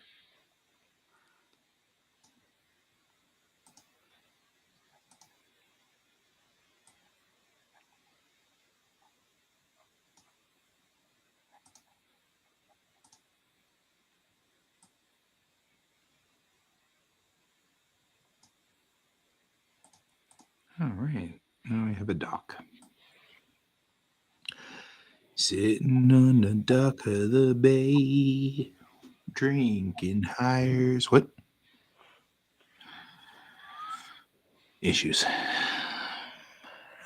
All right. Now I have a dock. Sitting on the dock of the bay, drinking hires. What? Issues.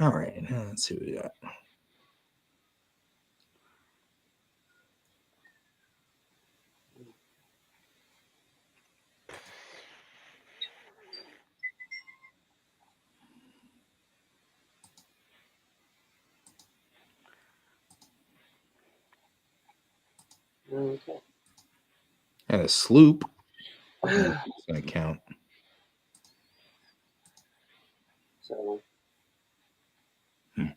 All right. Now let's see what we got. Okay. And a sloop. That's going to count. So, all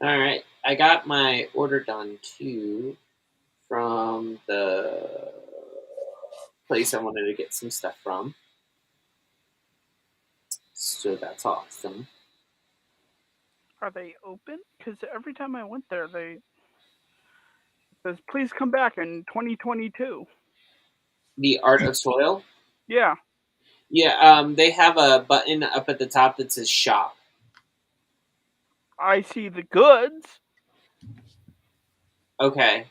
right, I got my order done too from the place I wanted to get some stuff from. So that's awesome. Are they open? Because every time I went there, they says please come back in 2022. The Art of Soil. Yeah, Yeah, they have a button up at the top that says shop. I see the goods. Okay.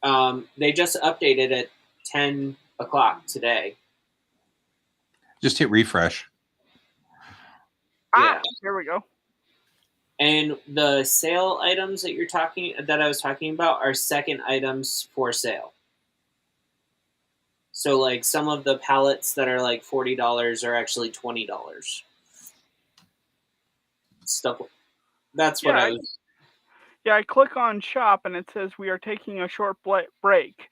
They just updated at 10 o'clock today. Just hit refresh. Ah, Yeah. here we go. And the sale items that I was talking about are second items for sale. So like some of the palettes that are like $40 are actually $20. Stuff. That's what I was. Yeah, I click on shop and it says we are taking a short break.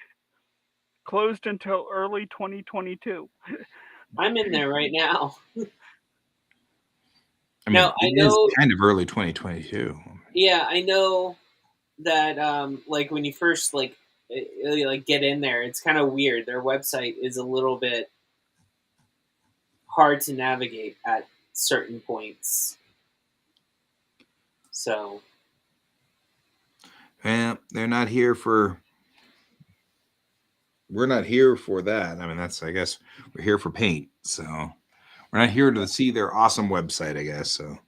Closed until early 2022. I'm in there right now. I mean, Now I it is know. kind of early 2022. Yeah, I know that like when you first like get in there, it's kind of weird. Their website is a little bit hard to navigate at certain points. So Well, they're not here for. We're not here for that. I mean, I guess we're here for paint. So we're not here to see their awesome website, I guess. So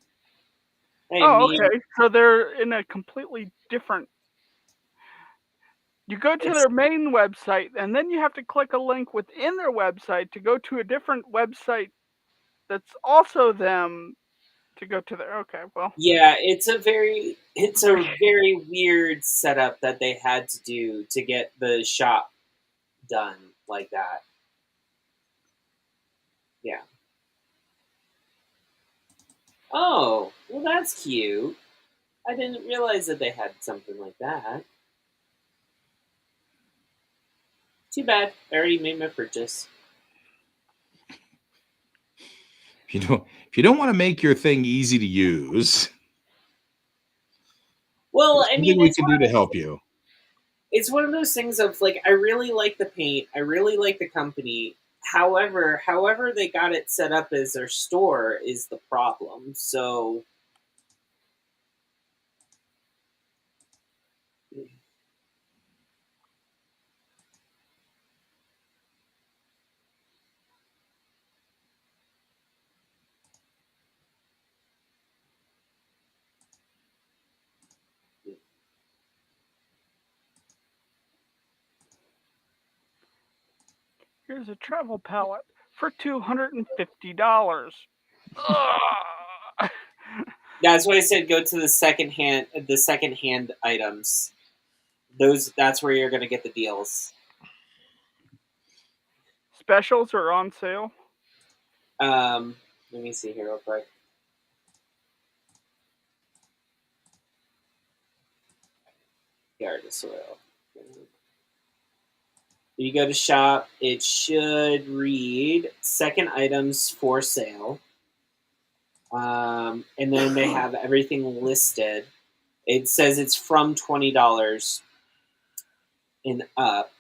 hey, Oh, me. okay. So they're in a completely different. You go to It's their main website, and then you have to click a link within their website to go to a different website that's also them to go to their. Okay, well, Yeah, it's a very weird setup that they had to do to get the shop done like that. Yeah. Oh, well, that's cute. I didn't realize that they had something like that. Too bad. I already made my purchase. if you don't want to make your thing easy to use, Well, there's I something mean, we can do to help you. it's one of those things of like I really like the paint, I really like the company. However they got it set up as their store is the problem. So here's a travel palette for $250. Ugh. that's why I said go to the second hand items. That's where you're gonna get the deals. Specials are on sale. Let me see here real quick. Yard of Soil. You go to shop, it should read second items for sale. And then they have everything listed. It says it's from $20 and up.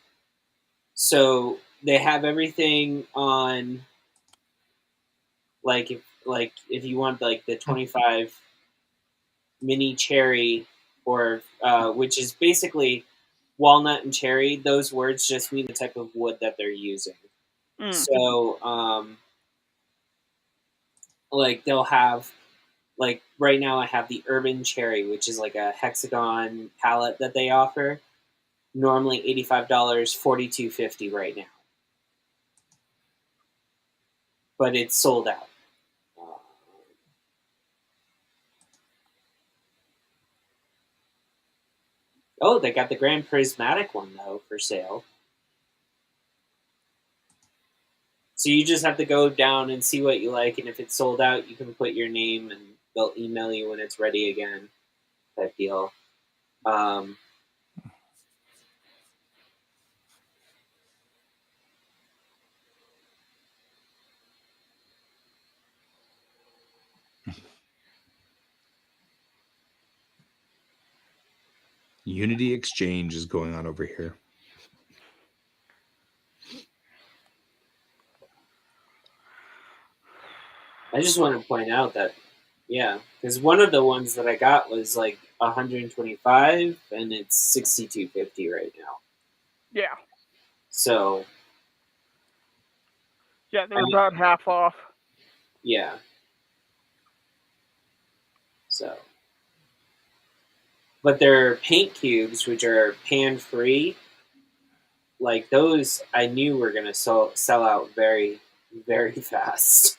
So they have everything on like if you want like the 25 mini cherry or which is basically walnut and cherry. Those words just mean the type of wood that they're using. Mm. So like they'll have like right now I have the urban cherry, which is like a hexagon palette that they offer. Normally $85, $42.50 right now, but it's sold out. Oh, they got the Grand Prismatic one though for sale. So you just have to go down and see what you like, and if it's sold out, you can put your name, and they'll email you when it's ready again. Type deal. Um, Unity Exchange is going on over here. I just want to point out that, yeah, because one of the ones that I got was like 125, and it's 62.50 right now. Yeah. So Yeah, they're about half off. Yeah. So, but their paint cubes, which are pan free, like those, I knew were gonna sell out very, very fast.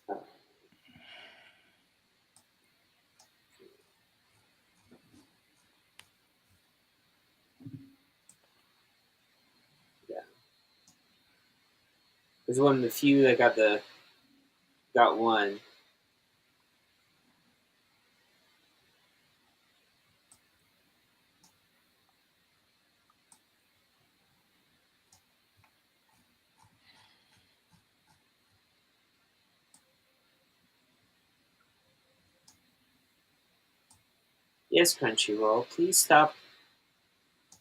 Uh, yeah, it was one of the few that got one. Yes, Crunchyroll, please stop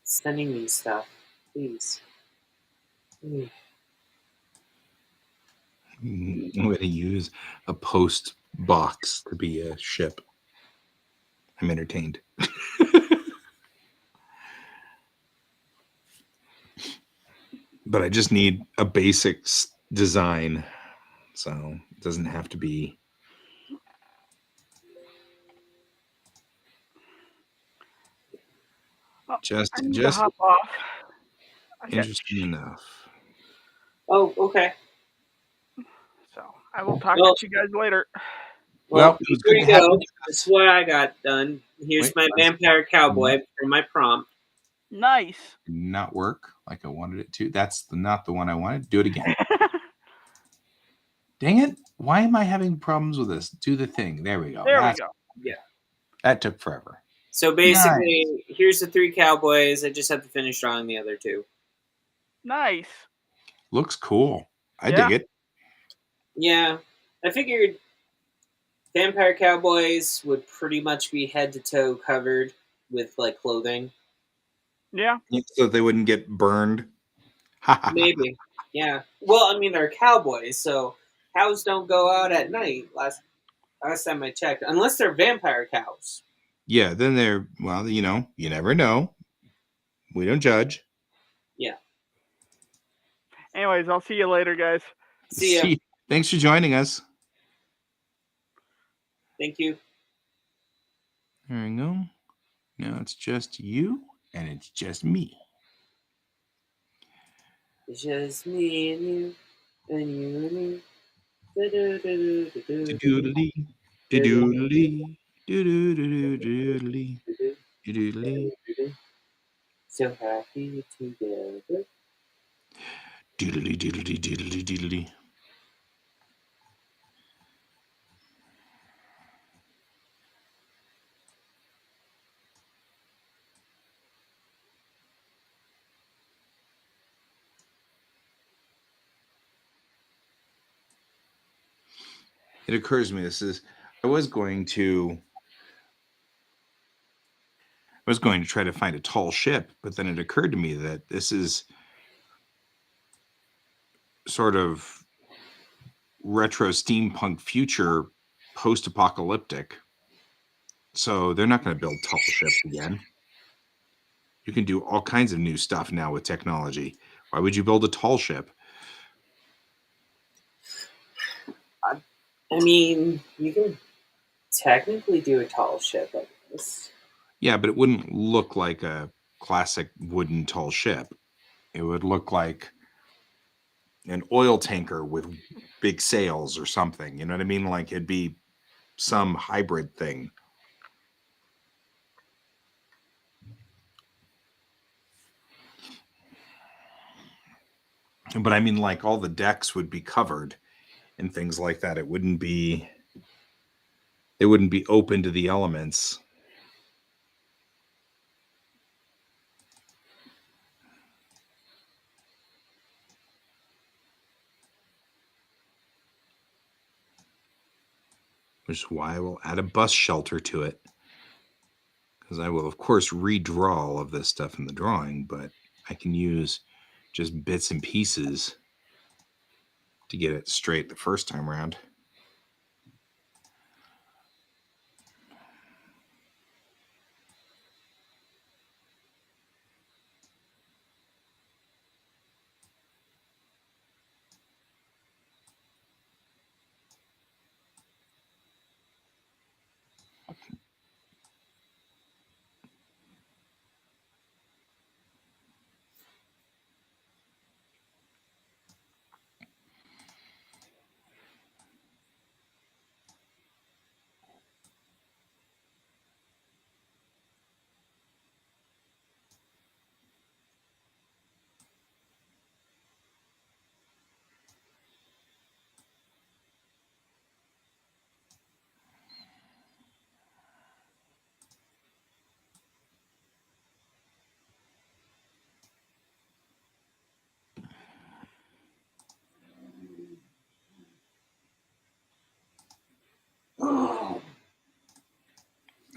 sending me stuff, please. Mm. I'm going to use a post box to be a ship. I'm entertained. But I just need a basic design, so it doesn't have to be. Oh, Just I need to hop off. I got interesting enough. Oh, okay. So I will talk Well, to you guys later. Well, it was here good you to have go. you. That's what I got done. Here's Wait, my Vampire Cowboy for my prompt. Nice. Not work like I wanted it to. That's not the one I wanted. Do it again. Dang it. Why am I having problems with this? Do the thing. There we go. There we go. Yeah. That took forever. So basically, here's the 3 Cowboys. I just have to finish drawing the other 2. Nice. Looks cool. I Yeah. dig it. Yeah, I figured Vampire Cowboys would pretty much be head to toe covered with like clothing. Yeah. So they wouldn't get burned. Maybe. Yeah. Well, I mean, they're cowboys, so cows don't go out at night. Last time I checked, unless they're vampire cows. Yeah, then they're, well, you never know. We don't judge. Yeah. Anyways, I'll see you later, guys. See ya. Thanks for joining us. Thank you. There we go. Now it's just you and it's just me. It's just me and you, and you and me. Doodly, doodly, doodly, doodly, So happy together. doodly, doodly, doodly, doodly. It occurs to me I was going to try to find a tall ship, but then it occurred to me that this is sort of retro steampunk future post-apocalyptic. So they're not going to build tall ships again. You can do all kinds of new stuff now with technology. Why would you build a tall ship? I mean, you can technically do a tall ship, I guess. Yeah, but it wouldn't look like a classic wooden tall ship. It would look like an oil tanker with big sails or something. You know what I mean? Like it'd be some hybrid thing. But I mean, like all the decks would be covered and things like that. They wouldn't be open to the elements. Which is why I will add a bus shelter to it. Because I will, of course, redraw all of this stuff in the drawing, but I can use just bits and pieces to get it straight the first time around.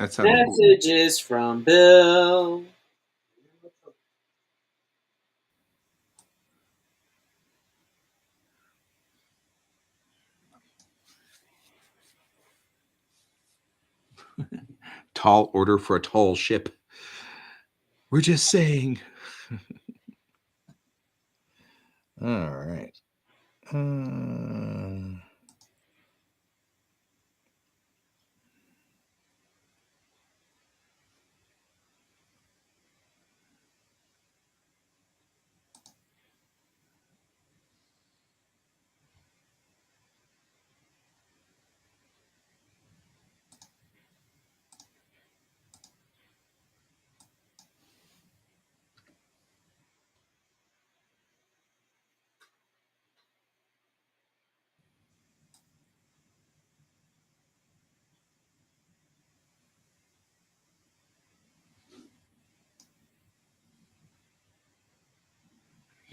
That sounds Messages from Bill. tall order for a tall ship. We're just saying. All right.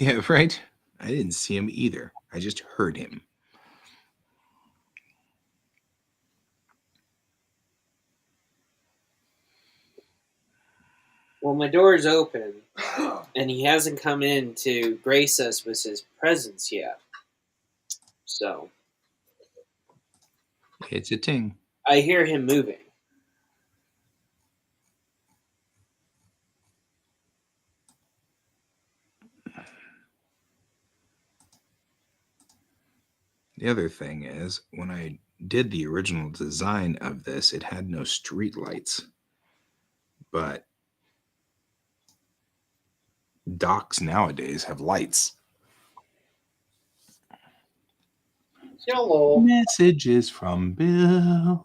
Yeah, right? I didn't see him either. I just heard him. Well, my door's open, and he hasn't come in to grace us with his presence yet. So It's a ting. I hear him moving. The other thing is, when I did the original design of this, it had no street lights. But docks nowadays have lights. Hello. Messages from Bill.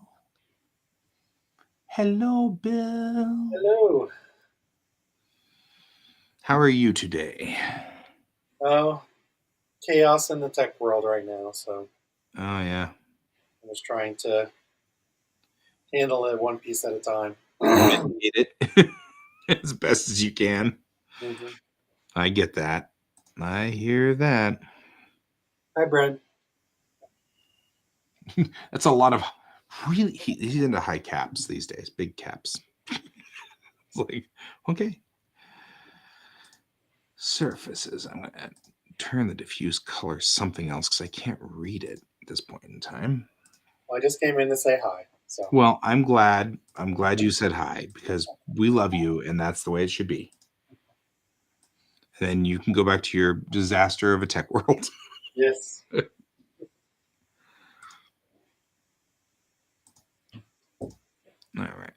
Hello, Bill. Hello. How are you today? Oh, chaos in the tech world right now, so Oh, yeah. I'm just trying to handle it one piece at a time. Mitigate it as best as you can. Mm-hmm. I get that. I hear that. Hi, Brent. That's a lot of really. He's into high caps these days, big caps. It's like, okay. Surfaces. I'm going to turn the diffuse color something else because I can't read it at this point in time. Well, I just came in to say hi. So Well, I'm glad. I'm glad you said hi because we love you and that's the way it should be. And then you can go back to your disaster of a tech world. yes. All right.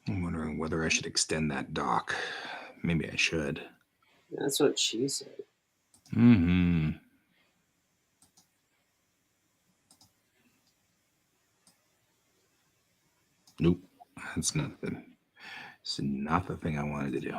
I'm wondering whether I should extend that dock. Maybe I should. That's what she said. Mm-hmm. Nope. That's nothing. It's not the thing I wanted to do.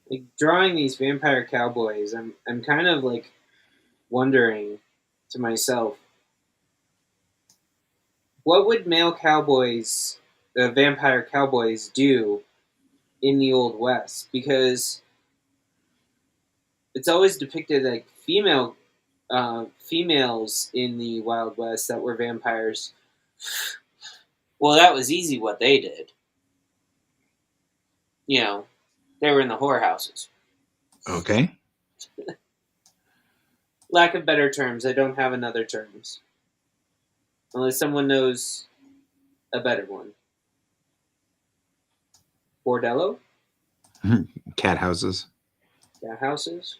Like drawing these vampire cowboys, I'm kind of like wondering to myself, what would male cowboys, vampire cowboys, do in the Old West? Because it's always depicted like females in the Wild West that were vampires. Well, that was easy what they did. You know, they were in the whorehouses. Okay. Lack of better terms, I don't have another terms. Unless someone knows a better one. Bordello? Cat houses. Yeah, houses?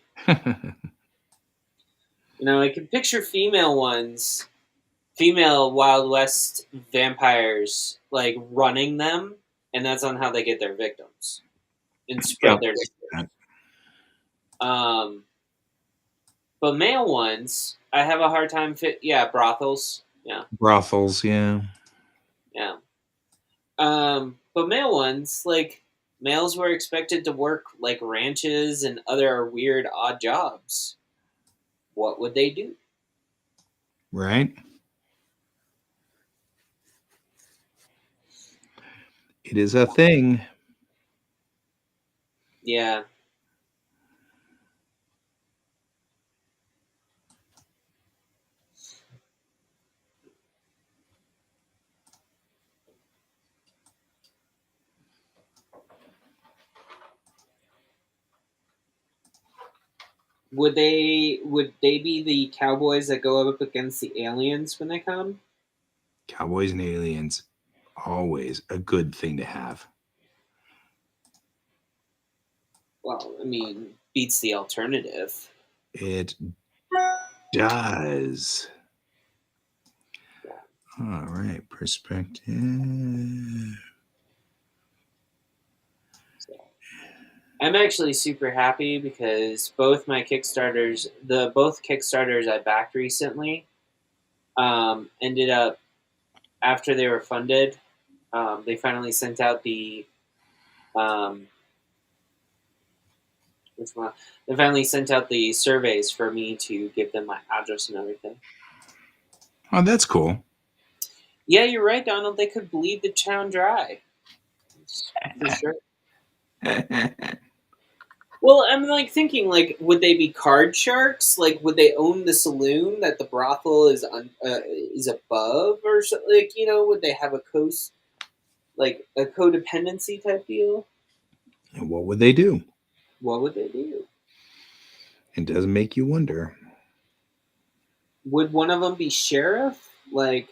I can picture female ones, female Wild West vampires, like running them, and that's on how they get their victims and Yeah. spread their. Um, but male ones, I have a hard time Yeah, brothels. Yeah, Brothels, yeah. yeah. But male ones, like males were expected to work like ranches and other weird odd jobs. What would they do? Right? It is a thing. Yeah. Would they be the cowboys that go up against the aliens when they come? Cowboys and aliens, always a good thing to have. Well, I mean, beats the alternative. It does. All right, perspective. So, I'm actually super happy because both Kickstarters I backed recently, ended up after they were funded. They finally sent out the which one? They finally sent out the surveys for me to give them my address and everything. Oh, that's cool. Yeah, you're right, Donald. They could bleed the town dry. For sure. Well, I'm like thinking, like, would they be card sharks? Like, would they own the saloon that the brothel is above, or so, like, would they have like a codependency type deal? And what would they do? What would they do? It does make you wonder. Would one of them be sheriff? Like,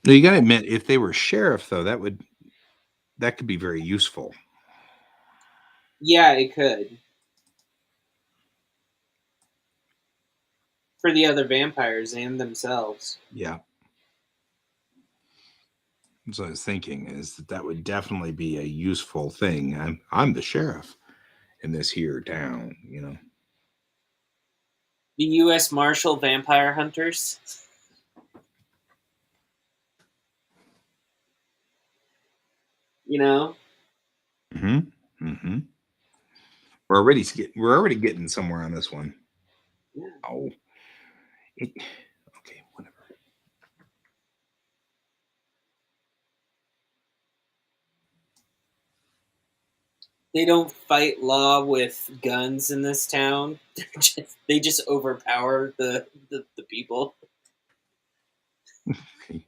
Now, you got to admit, if they were sheriff, though, that could be very useful. yeah, it could. For the other vampires and themselves. Yeah. So I was thinking is that would definitely be a useful thing. I'm the sheriff in this here town, The U.S. Marshal Vampire Hunters. Mm-hmm. Mm-hmm. We're already getting somewhere on this one. Yeah. Oh. Okay, whatever. They don't fight law with guns in this town. They just overpower the people. Okay.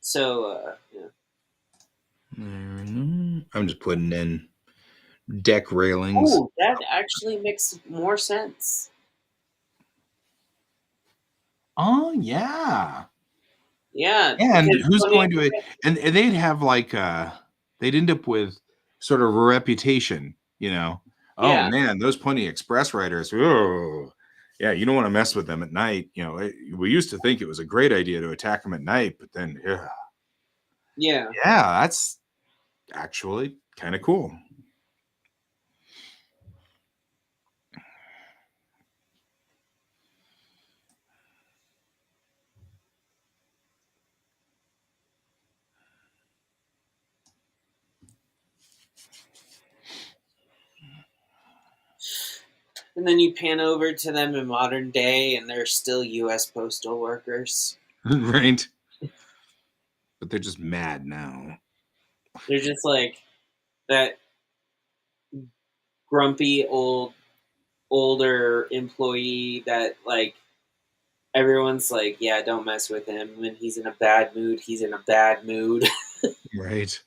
So, yeah. I'm just putting in deck railings. Oh, that actually makes more sense. Oh yeah. Yeah. And because who's funny- going to and they'd have like they'd end up with sort of a reputation, Oh Yeah. man, those Pony Express riders. Oh, yeah, you don't want to mess with them at night. We used to think it was a great idea to attack them at night, but then Yeah. that's actually kind of cool. And then you pan over to them in modern day, and they're still U.S. postal workers. Right? But they're just mad now. They're just like that grumpy older employee that like everyone's like, yeah, don't mess with him. When he's in a bad mood, he's in a bad mood. Right.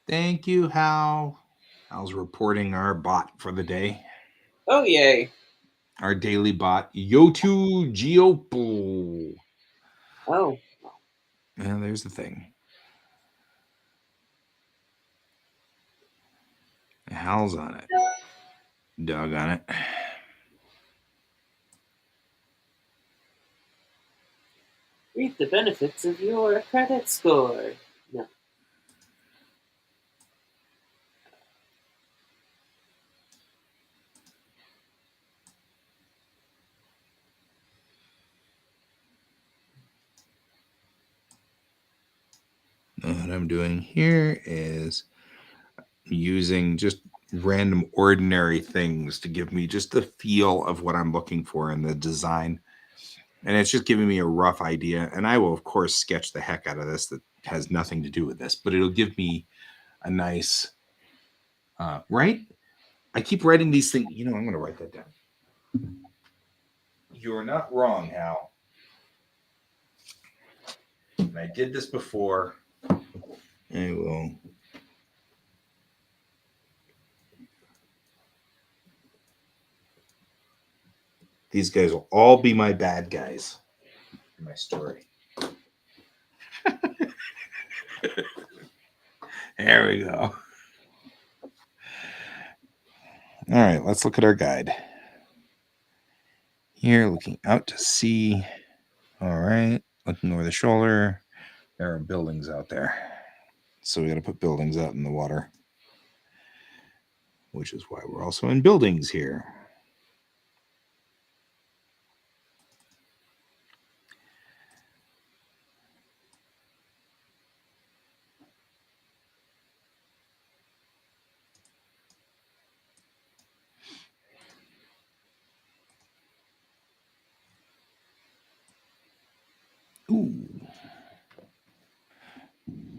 Thank you, Hal. Hal's reporting our bot for the day. Oh yay! Our daily bot, Yotu Geopo. Oh, And there's the thing. Hal's on it. Doug on it. reap the benefits of your credit score. No. What I'm doing here is using just random ordinary things to give me just the feel of what I'm looking for in the design. And it's just giving me a rough idea. And I will, of course, sketch the heck out of this that has nothing to do with this, but it'll give me a nice, right? I keep writing these things. You know, I'm going to write that down. You're not wrong, Hal. And I did this before. I will. These guys will all be my bad guys in my story. There we go. All right, let's look at our guide. Here, looking out to sea. All right, looking over the shoulder. There are buildings out there. So we got to put buildings out in the water, which is why we're also in buildings here. Ooh.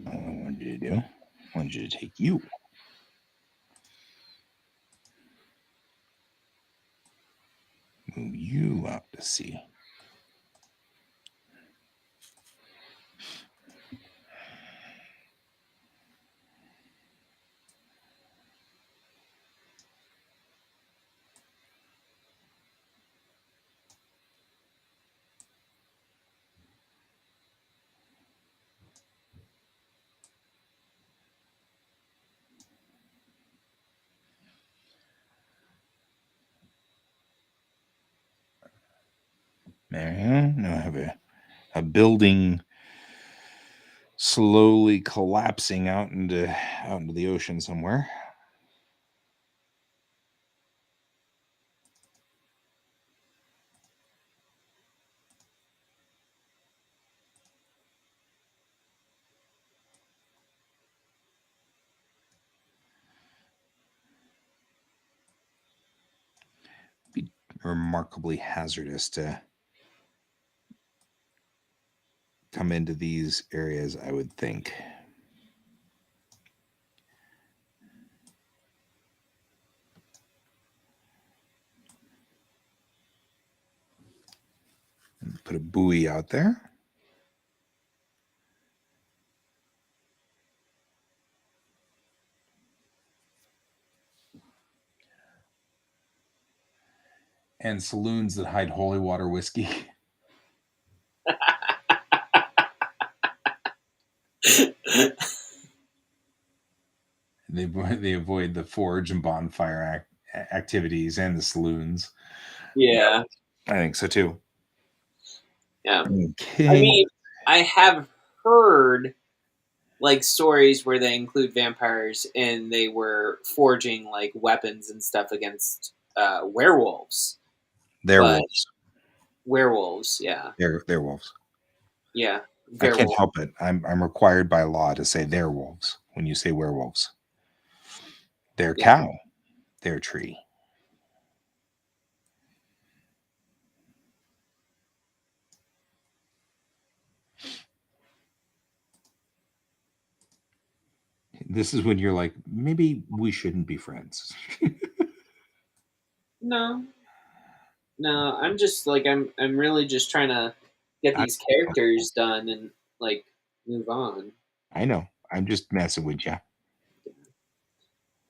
What I wanted you to do, I wanted you to take you. Move you out to sea. There you go. Now I have a building slowly collapsing out into the ocean somewhere. Be remarkably hazardous to come into these areas, I would think. Put a buoy out there. And saloons that hide holy water whiskey. They avoid the forge and bonfire activities and the saloons. Yeah. I think so too. Yeah. Okay. I mean, I have heard like stories where they include vampires and they were forging like weapons and stuff against werewolves. They're but- wolves. Werewolves, yeah. They're wolves. Yeah. I can't help it. I'm required by law to say they're wolves when you say werewolves. They're cow. They're tree. This is when you're like, maybe we shouldn't be friends. No, I'm just like I'm really just trying to get these characters done and like move on. I know. I'm just messing with you.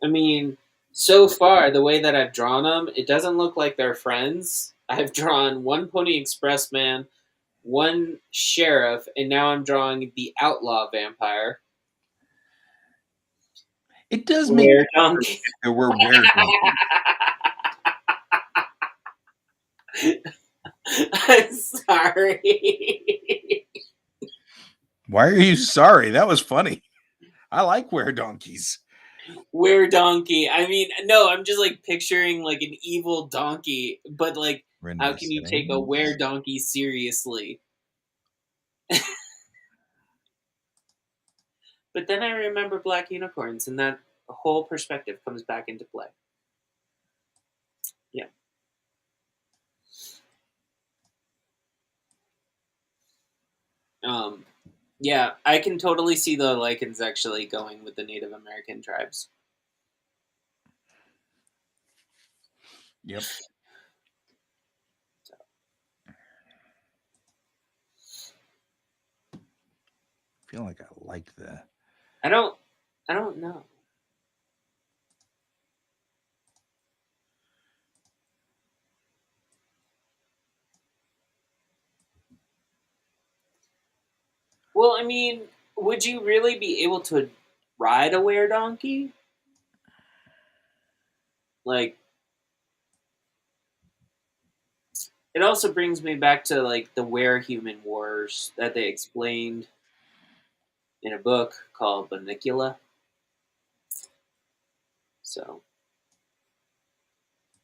I mean, so far the way that I've drawn them, it doesn't look like they're friends. I've drawn one Pony Express man, one sheriff, and now I'm drawing the outlaw vampire. It does make Were donkey. if there were were-donkeys. I'm sorry. Why are you sorry? That was funny. I like were-donkeys. Were donkey. I mean, no, I'm just like picturing like an evil donkey, but like, how can you take a were donkey seriously? But then I remember black unicorns, and that whole perspective comes back into play. Yeah. Yeah, I can totally see the Lycans actually going with the Native American tribes. Yep. I feel like I like the. I don't know. Well, I mean, would you really be able to ride a were donkey? Like, it also brings me back to like the were human wars that they explained in a book called Bunnicula. So,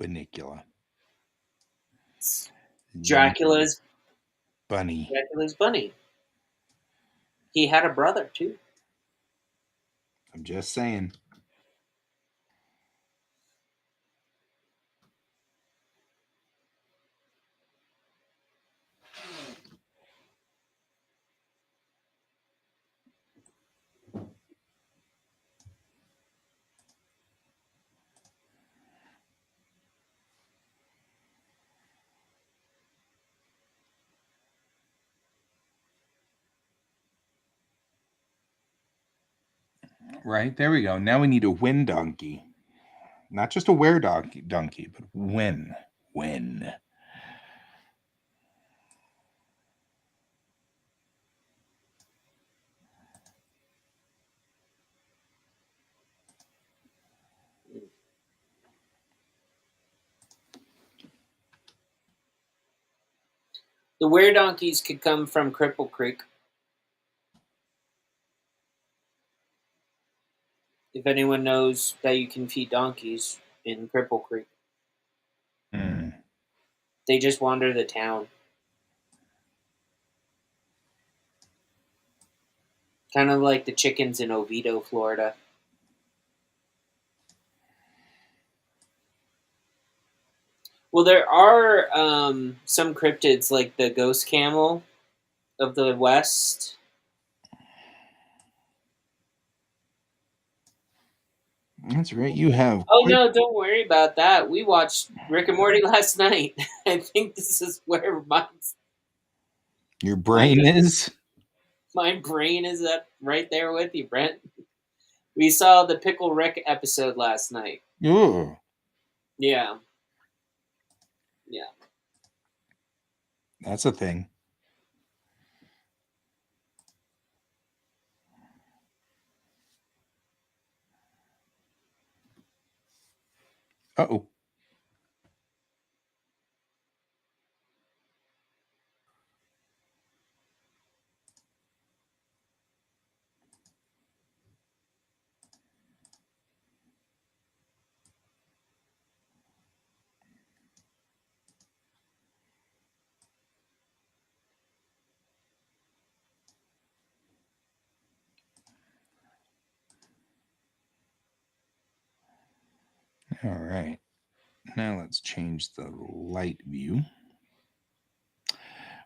Bunnicula. Dracula's bunny. bunny. He had a brother too. I'm just saying. Right, there we go. Now we need a win donkey. Not just a were donkey, but win. Win. The were donkeys could come from Cripple Creek. If anyone knows that you can feed donkeys in Cripple Creek, they just wander the town. Kind of like the chickens in Oviedo, Florida. Well, there are some cryptids like the ghost camel of the West. That's right. You have. Oh no, don't worry about that. We watched Rick and Morty last night. I think this is where Your brain is. My brain is up right there with you, Brent. We saw the Pickle Rick episode last night. Ooh. Yeah. That's a thing. Uh-oh. All right. Now let's change the light view.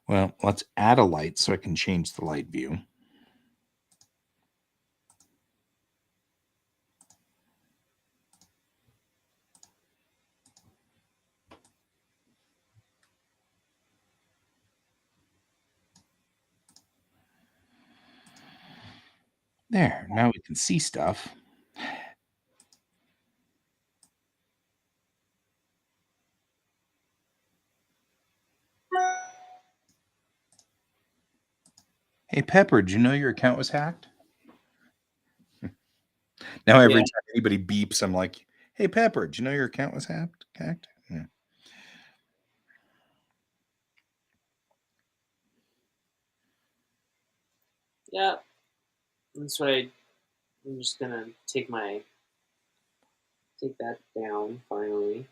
Well, let's add a light so I can change the light view. There, now we can see stuff. Hey, Pepper, did you know your account was hacked? Now every Yeah. time anybody beeps, I'm like, hey, Pepper, did you know your account was hacked? Yeah. Yeah. That's what I'm just gonna take that down finally.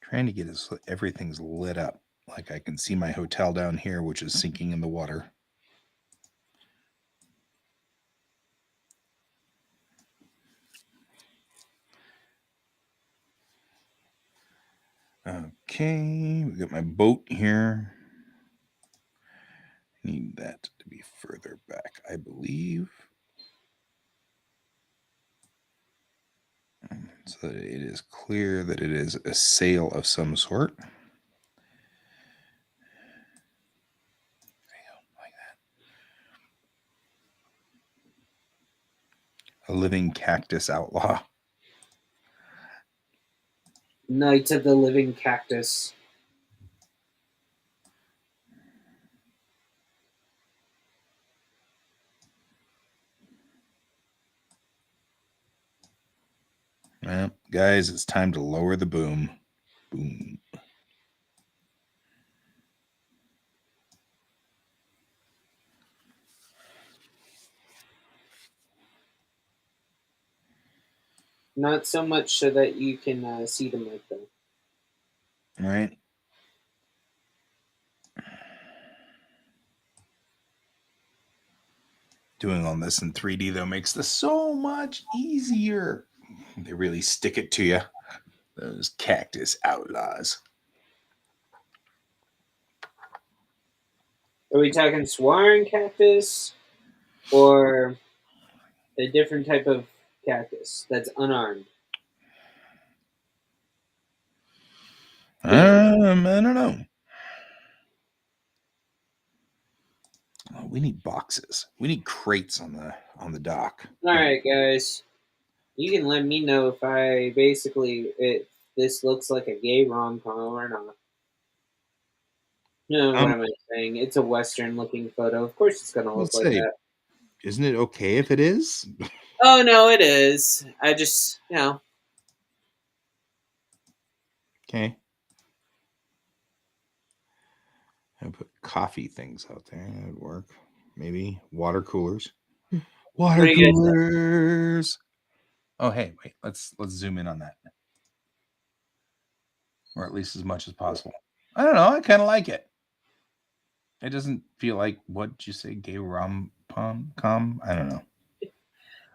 Trying to get everything's lit up. Like I can see my hotel down here, which is sinking in the water. Okay, we got my boat here. Need that to be further back, I believe. So that it is clear that it is a sail of some sort. Like that. A living cactus outlaw. Knight of the Living Cactus. Well, guys, it's time to lower the boom. Boom. Not so much so that you can see them like that. All right. Doing all this in 3D, though, makes this so much easier. They really stick it to you. Those cactus outlaws. Are we talking Swarm cactus or a different type of cactus that's unarmed? I don't know. Oh, we need boxes. We need crates on the dock. All right, guys. You can let me know if if this looks like a gay rom-com or not. No, what am I saying? It's a Western-looking photo. Of course, it's gonna look Let's like say, that. isn't it okay if it is? Oh no, it is. I just, Okay. I put coffee things out there. That would work. Maybe water coolers. What Water do you guys think? coolers. Oh, hey, wait. Let's zoom in on that, or at least as much as possible. I don't know. I kind of like it. It doesn't feel like what you say, gay rom com. I don't know.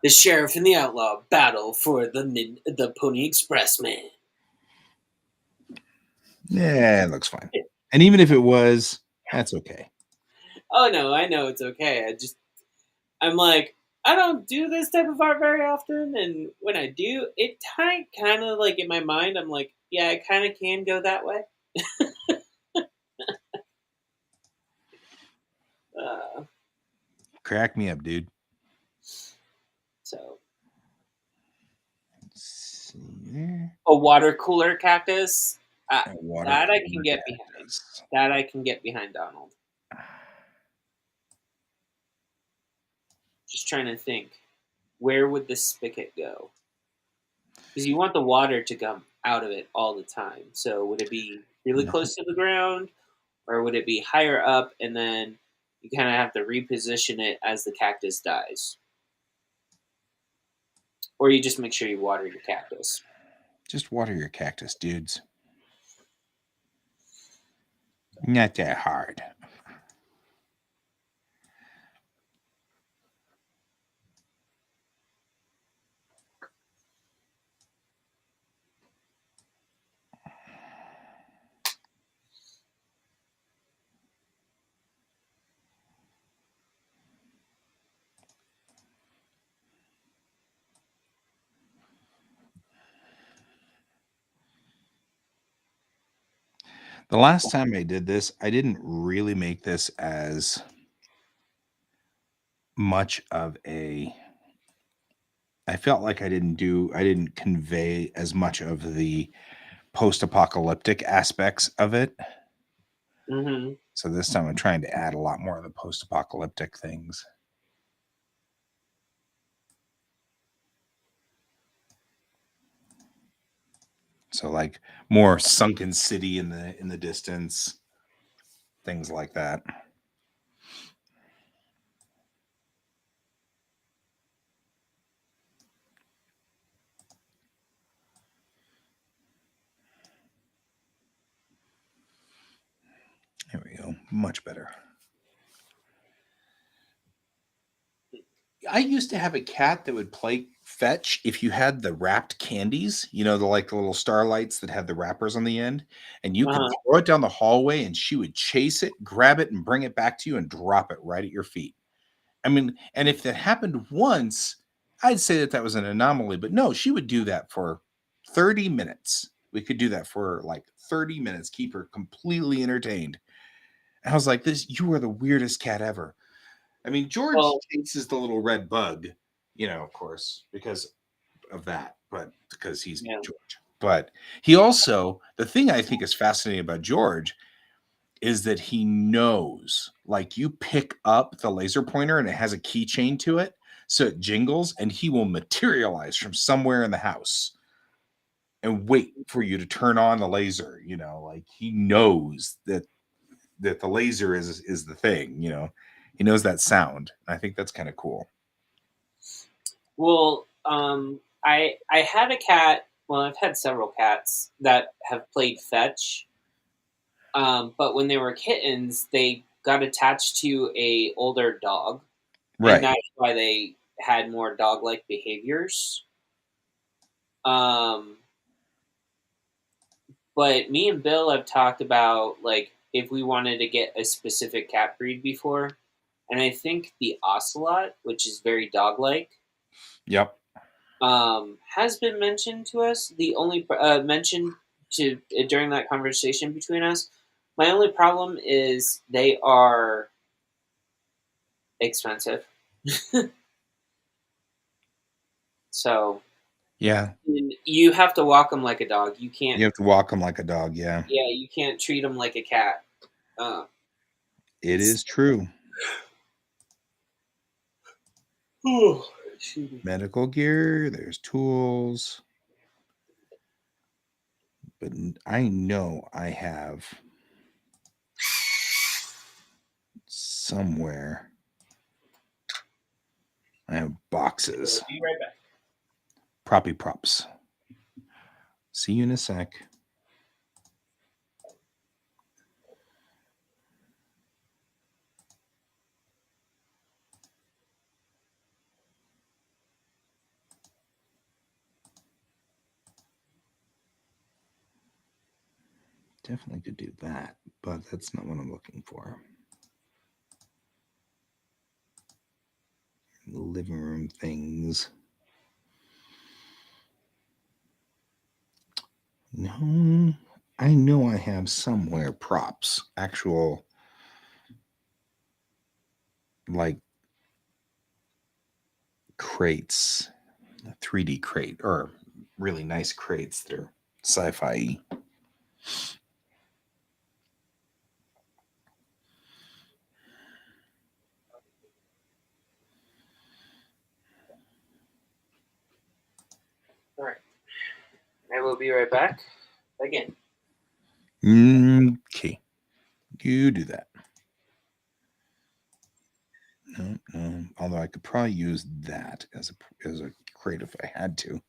The sheriff and the outlaw battle for the Pony Express man. Yeah, it looks fine. And even if it was, that's okay. Oh no, I know it's okay. I'm like, I don't do this type of art very often, and when I do, it kind of like in my mind, I'm like, yeah, I kind of can go that way. uh, Crack me up, dude. so Let's see there. a water cooler cactus, Water that I cooler can get behind. cactus. That I can get behind, Donald. Just trying to think, where would the spigot go? Because you want the water to come out of it all the time. So would it be really No. close to the ground, or would it be higher up, and then you kind of have to reposition it as the cactus dies? Or you just make sure you water your cactus. Just water your cactus, dudes. Not that hard. The last time I did this, I didn't really make this as much of a I felt like I didn't convey as much of the post-apocalyptic aspects of it. Mm-hmm. So this time I'm trying to add a lot more of the post-apocalyptic things. So like more sunken city in the distance, things like that. There we go. Much better. I used to have a cat that would play fetch if you had the wrapped candies, the little starlights that had the wrappers on the end, and you could Uh-huh. throw it down the hallway and she would chase it, grab it, and bring it back to you and drop it right at your feet. I mean, and if that happened once, I'd say that was an anomaly, but no, she would do that for 30 minutes. We could do that for like 30 minutes, keep her completely entertained. And I was like, you are the weirdest cat ever. I mean, George Well, chases the little red bug, of course, because of that, but because he's yeah. George. But he also, the thing I think is fascinating about George is that he knows, like you pick up the laser pointer and it has a keychain to it, so it jingles and he will materialize from somewhere in the house and wait for you to turn on the laser, like he knows that the laser is the thing, he knows that sound. I think that's kind of cool. Well, I had a cat. Well, I've had several cats that have played fetch. But when they were kittens, they got attached to a older dog, Right. and that's why they had more dog-like behaviors. But me and Bill have talked about like if we wanted to get a specific cat breed before, and I think the ocelot, which is very dog-like, Yep. has been mentioned to us. The only mentioned to during that conversation between us. My only problem is they are expensive. So Yeah. you have to walk them like a dog. You can't. You have to walk them like a dog. Yeah. Yeah, you can't treat them like a cat. It is true. Medical gear, there's tools. But I know I have somewhere. I have boxes. Be right back. Proppy props. See you in a sec. Definitely could do that, but that's not what I'm looking for. Living room things. No, I know I have somewhere props, actual like crates, a 3D crate, or really nice crates that are sci-fi. All right. I will be right back. Again. Okay, you do that. No. Although I could probably use that as a crate if I had to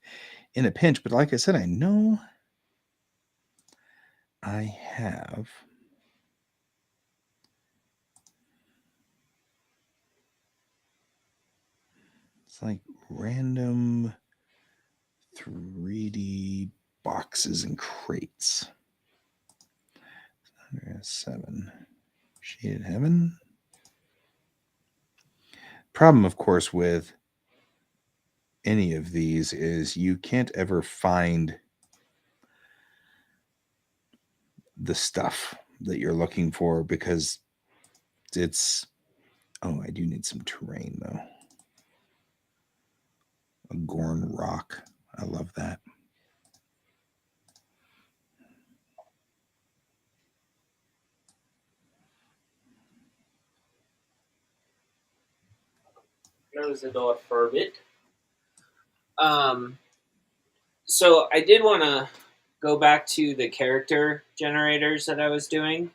in a pinch. But like I said, I know I have. It's like random 3D boxes and crates. 7. Shaded Heaven. Problem, of course, with any of these is you can't ever find the stuff that you're looking for because it's. Oh, I do need some terrain though. A Gorn rock. I love that. Close the door for a bit. So I did want to go back to the character generators that I was doing.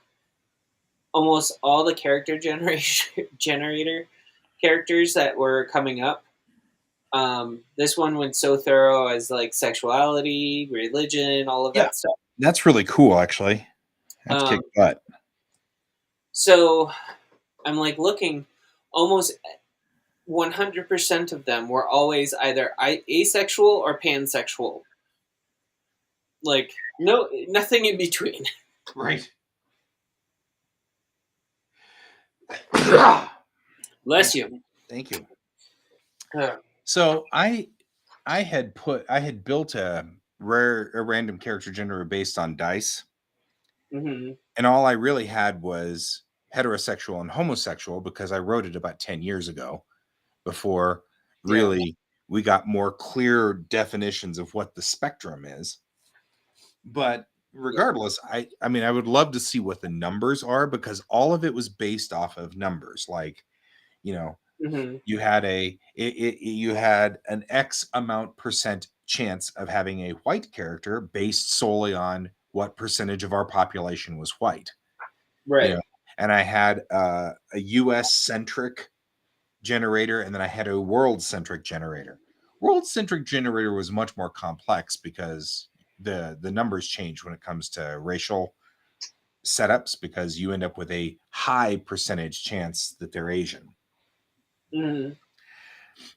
Almost all the character generator characters that were coming up. This one went so thorough as like sexuality, religion, all of Yeah. that stuff. That's really cool, actually. That's kick butt. So I'm like looking, almost 100% of them were always either asexual or pansexual. Like nothing in between. Right. Bless you. Thank you. Uh, So I had built a random character generator based on dice, mhm. and all I really had was heterosexual and homosexual because I wrote it about 10 years ago before really we got more clear definitions of what the spectrum is. But regardless, I mean, I would love to see what the numbers are because all of it was based off of numbers. Like, you know, Mhm. you had you had an X amount percent chance of having a white character based solely on what percentage of our population was white. Right. You know, and I had a US centric generator, and then I had a world centric generator. World centric generator was much more complex because the numbers change when it comes to racial setups because you end up with a high percentage chance that they're Asian. Mhm.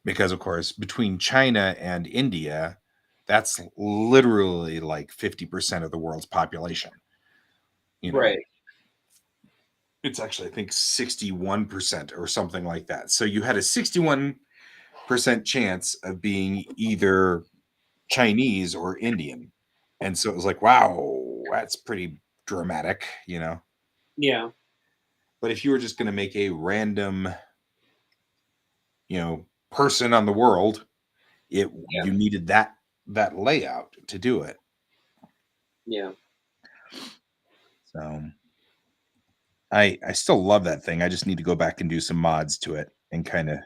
Because of course, between China and India, that's literally like 50% of the world's population. You know, Right. it's actually, I think, 61% or something like that. So you had a 61% chance of being either Chinese or Indian. And so it was like, wow, that's pretty dramatic, you know. Yeah. But if you were just going to make a random, person on the world, you needed that layout to do it. Yeah. So I still love that thing. I just need to go back and do some mods to it and kind of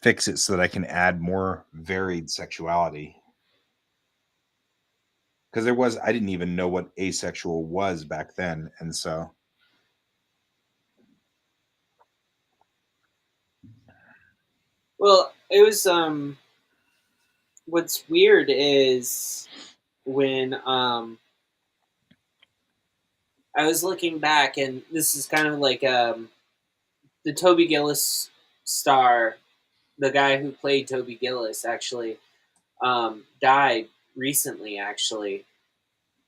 fix it so that I can add more varied sexuality. Because I didn't even know what asexual was back then. And so. Well, it was what's weird is when I was looking back, and this is kind of like the Toby Gillis star, the guy who played Toby Gillis actually died recently, actually,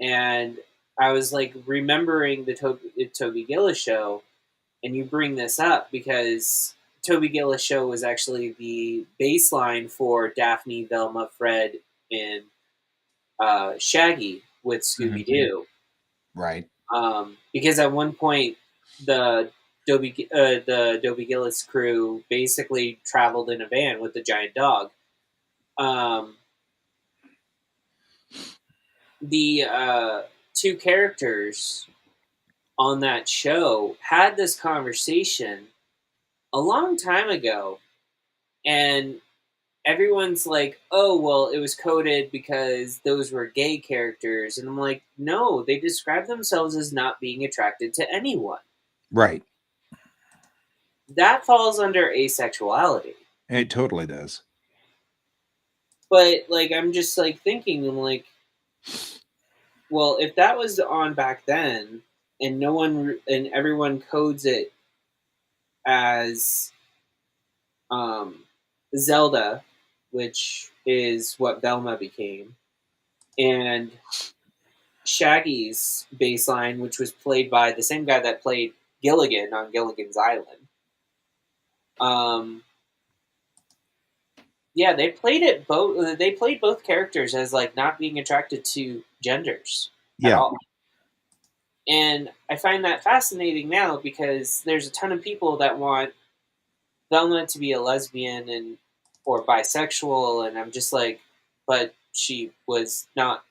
and I was like remembering the Toby Gillis show, and you bring this up because Toby Gillis show was actually the baseline for Daphne, Velma, Fred, and Shaggy with Scooby Doo. Right. Because at one point the Dobie Gillis crew basically traveled in a van with the giant dog. The two characters on that show had this conversation a long time ago, and everyone's like, oh, well, it was coded because those were gay characters. And I'm like, no, they describe themselves as not being attracted to anyone. Right. That falls under asexuality. It totally does. But, like, I'm just, like, thinking, I'm like, well, if that was on back then, and everyone codes it as Zelda, which is what Velma became, and Shaggy's baseline, which was played by the same guy that played Gilligan on Gilligan's Island. Yeah, they played it both. They played both characters as like not being attracted to genders at all. And I find that fascinating now because there's a ton of people that want Velma to be a lesbian and or bisexual, and I'm just like, but she was not.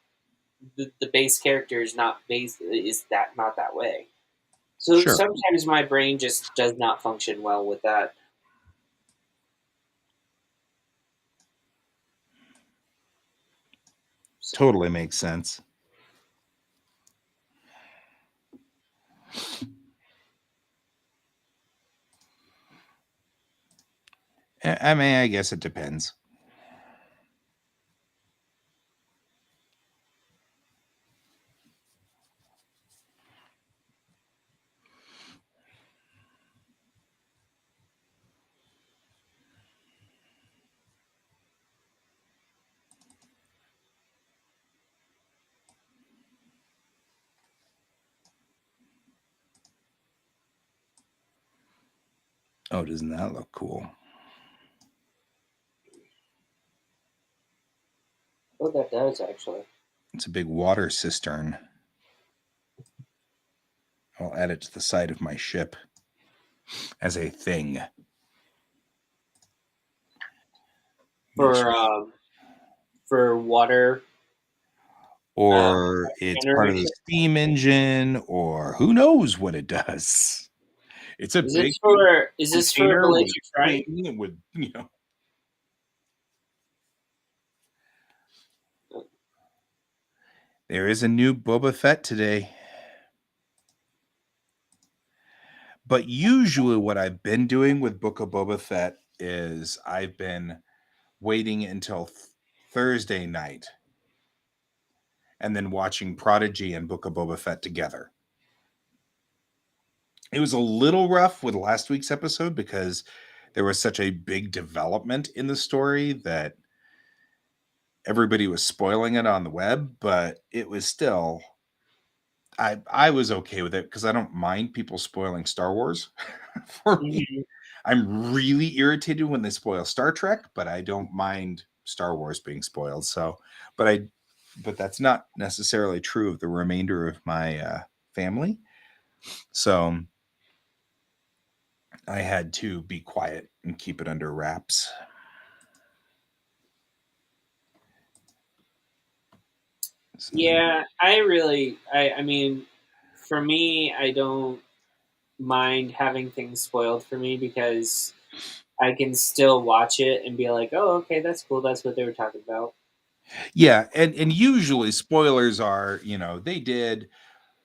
The base character is not based. Is that not that way? So Sure. sometimes my brain just does not function well with that. So, Totally makes sense. I mean, I guess it depends. Oh, doesn't that look cool? oh, that does actually. It's a big water cistern. I'll add it to the side of my ship as a thing. For for water Or it's part of the generation. steam engine, or who knows what it does. It's a big Is this for container with Glacier Shrine? thing with There is a new Boba Fett today. But usually what I've been doing with Book of Boba Fett is I've been waiting until Thursday night and then watching Prodigy and Book of Boba Fett together. It was a little rough with last week's episode because there was such a big development in the story that everybody was spoiling it on the web, but it was still I was okay with it because I don't mind people spoiling Star Wars for me. Mhm. I'm really irritated when they spoil Star Trek, but I don't mind Star Wars being spoiled. So, but that's not necessarily true of the remainder of my family. So I had to be quiet and keep it under wraps. So, Yeah, I mean, for me, I don't mind having things spoiled for me because I can still watch it and be like, oh, okay, that's cool. That's what they were talking about. yeah, and usually spoilers are, they did,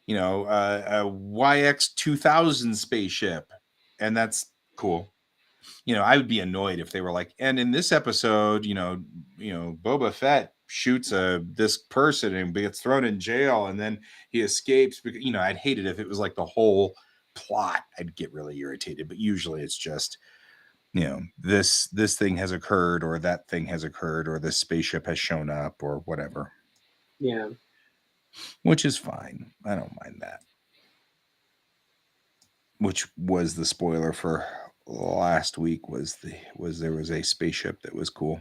a YX-2000 spaceship, and that's cool. I would be annoyed if they were like, and in this episode, Boba Fett shoots this person and gets thrown in jail, and then he escapes. Because I'd hate it if it was like the whole plot. I'd get really irritated. But usually, it's just this thing has occurred, or that thing has occurred, or this spaceship has shown up, or whatever, Yeah. which is fine. I don't mind that. Which was the spoiler for last week was there was a spaceship that was cool,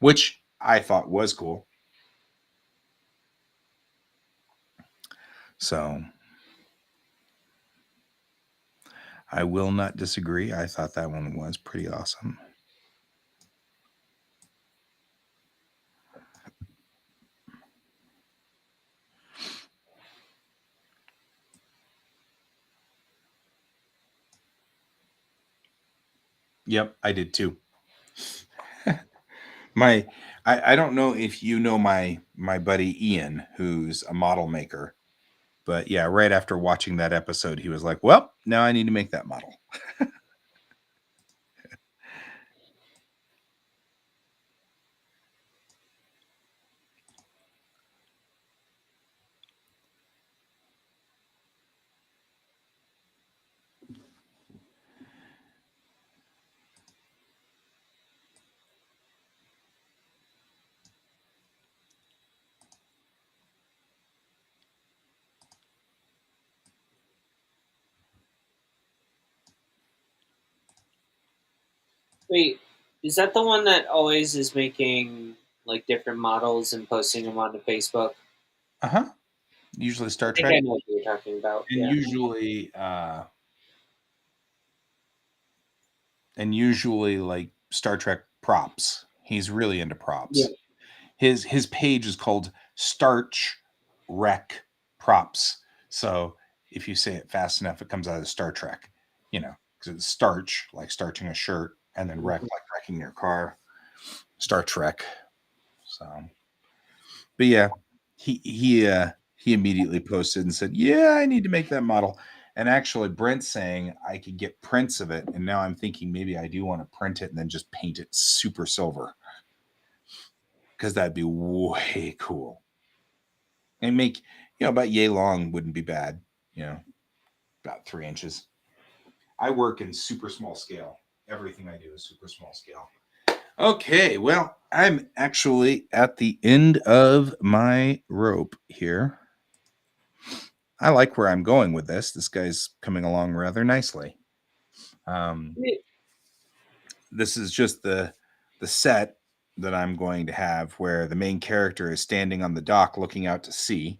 which I thought was cool. So I will not disagree. I thought that one was pretty awesome. Yep, I did too. I don't know if you know my buddy Ian, who's a model maker, but yeah, right after watching that episode, he was like, "Well, now I need to make that model." Wait, is that the one that always is making like different models and posting them onto Facebook? Uh huh. Usually Star I think Trek. I know what you're talking about. And Yeah. usually like Star Trek props. He's really into props. Yeah. His page is called Starch Rec Props. So if you say it fast enough, it comes out of Star Trek. Because it's starch, like starching a shirt, and then wreck, like wrecking your car. Star Trek. So, but yeah, he immediately posted and said, "Yeah, I need to make that model." And actually, Brent's saying I could get prints of it, and now I'm thinking maybe I do want to print it and then just paint it super silver, because that'd be way cool. And make about yay long wouldn't be bad. About 3 inches. I work in super small scale. Everything I do is super small scale. Okay, well, I'm actually at the end of my rope here. I like where I'm going with this. This guy's coming along rather nicely. This is just the set that I'm going to have where the main character is standing on the dock looking out to sea.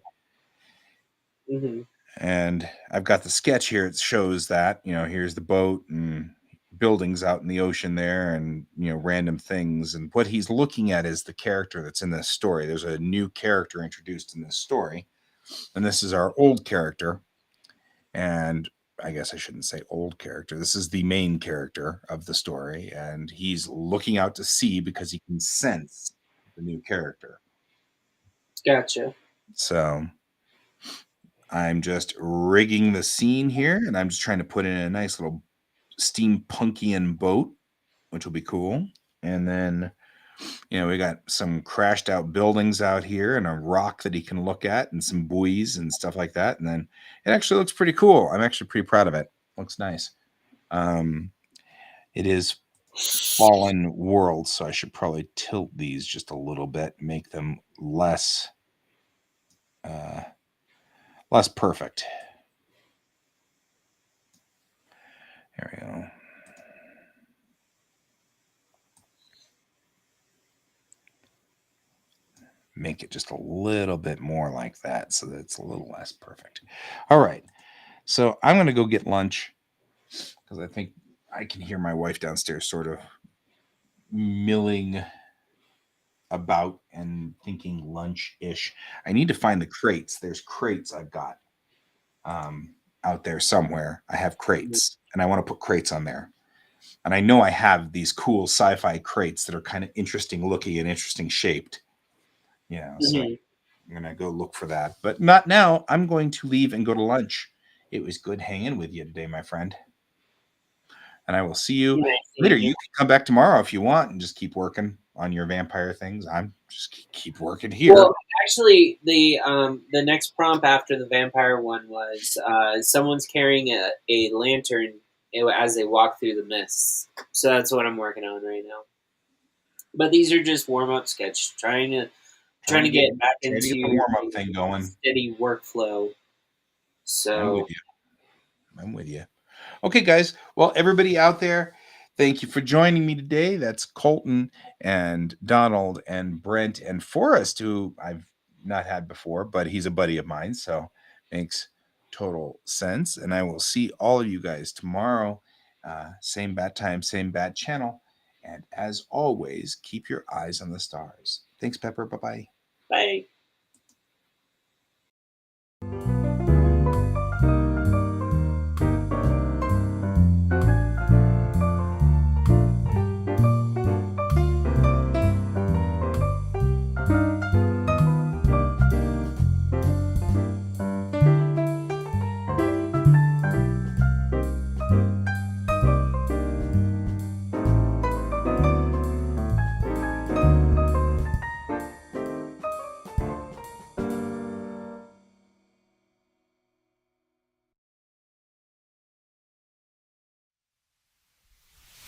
Mm-hmm. And I've got the sketch here. It shows that, here's the boat and buildings out in the ocean there and, random things. And what he's looking at is the character that's in this story. There's a new character introduced in this story. And this is our old character. And I guess I shouldn't say old character. This is the main character of the story. And he's looking out to sea because he can sense the new character. Gotcha. So I'm just rigging the scene here, and I'm just trying to put in a nice little steampunkian boat, which will be cool. And then, we got some crashed out buildings out here and a rock that he can look at and some buoys and stuff like that. And then it actually looks pretty cool. I'm actually pretty proud of it. Looks nice. It is Fallen World, so I should probably tilt these just a little bit, make them less perfect. There we go. Make it just a little bit more like that so that it's a little less perfect. All right. So I'm going to go get lunch because I think I can hear my wife downstairs sort of milling about and thinking lunch-ish. I need to find the crates. There's crates I've got out there somewhere. I have crates and I want to put crates on there. And I know I have these cool sci-fi crates that are kind of interesting looking and interesting shaped. So I'm going to go look for that. But not now. I'm going to leave and go to lunch. It was good hanging with you today, my friend. And I will see you later. You can come back tomorrow if you want and just keep working on your vampire things. I'm just keep working here. Well, actually, the next prompt after the vampire one was someone's carrying a lantern as they walk through the mists. So that's what I'm working on right now. But these are just warm up sketch, trying to get back into the warm up thing going, steady workflow. So I'm with you. Okay, guys. Well, everybody out there, thank you for joining me today. That's Colton and Donald and Brent and Forrest, who I've not had before, but he's a buddy of mine, so makes total sense. And I will see all of you guys tomorrow. Same bat time, same bat channel. And as always, keep your eyes on the stars. Thanks, Pepper. Bye-bye. Bye.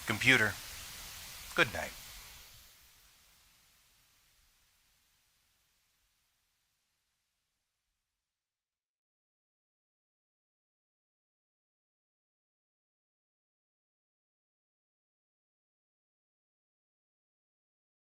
Computer, good night.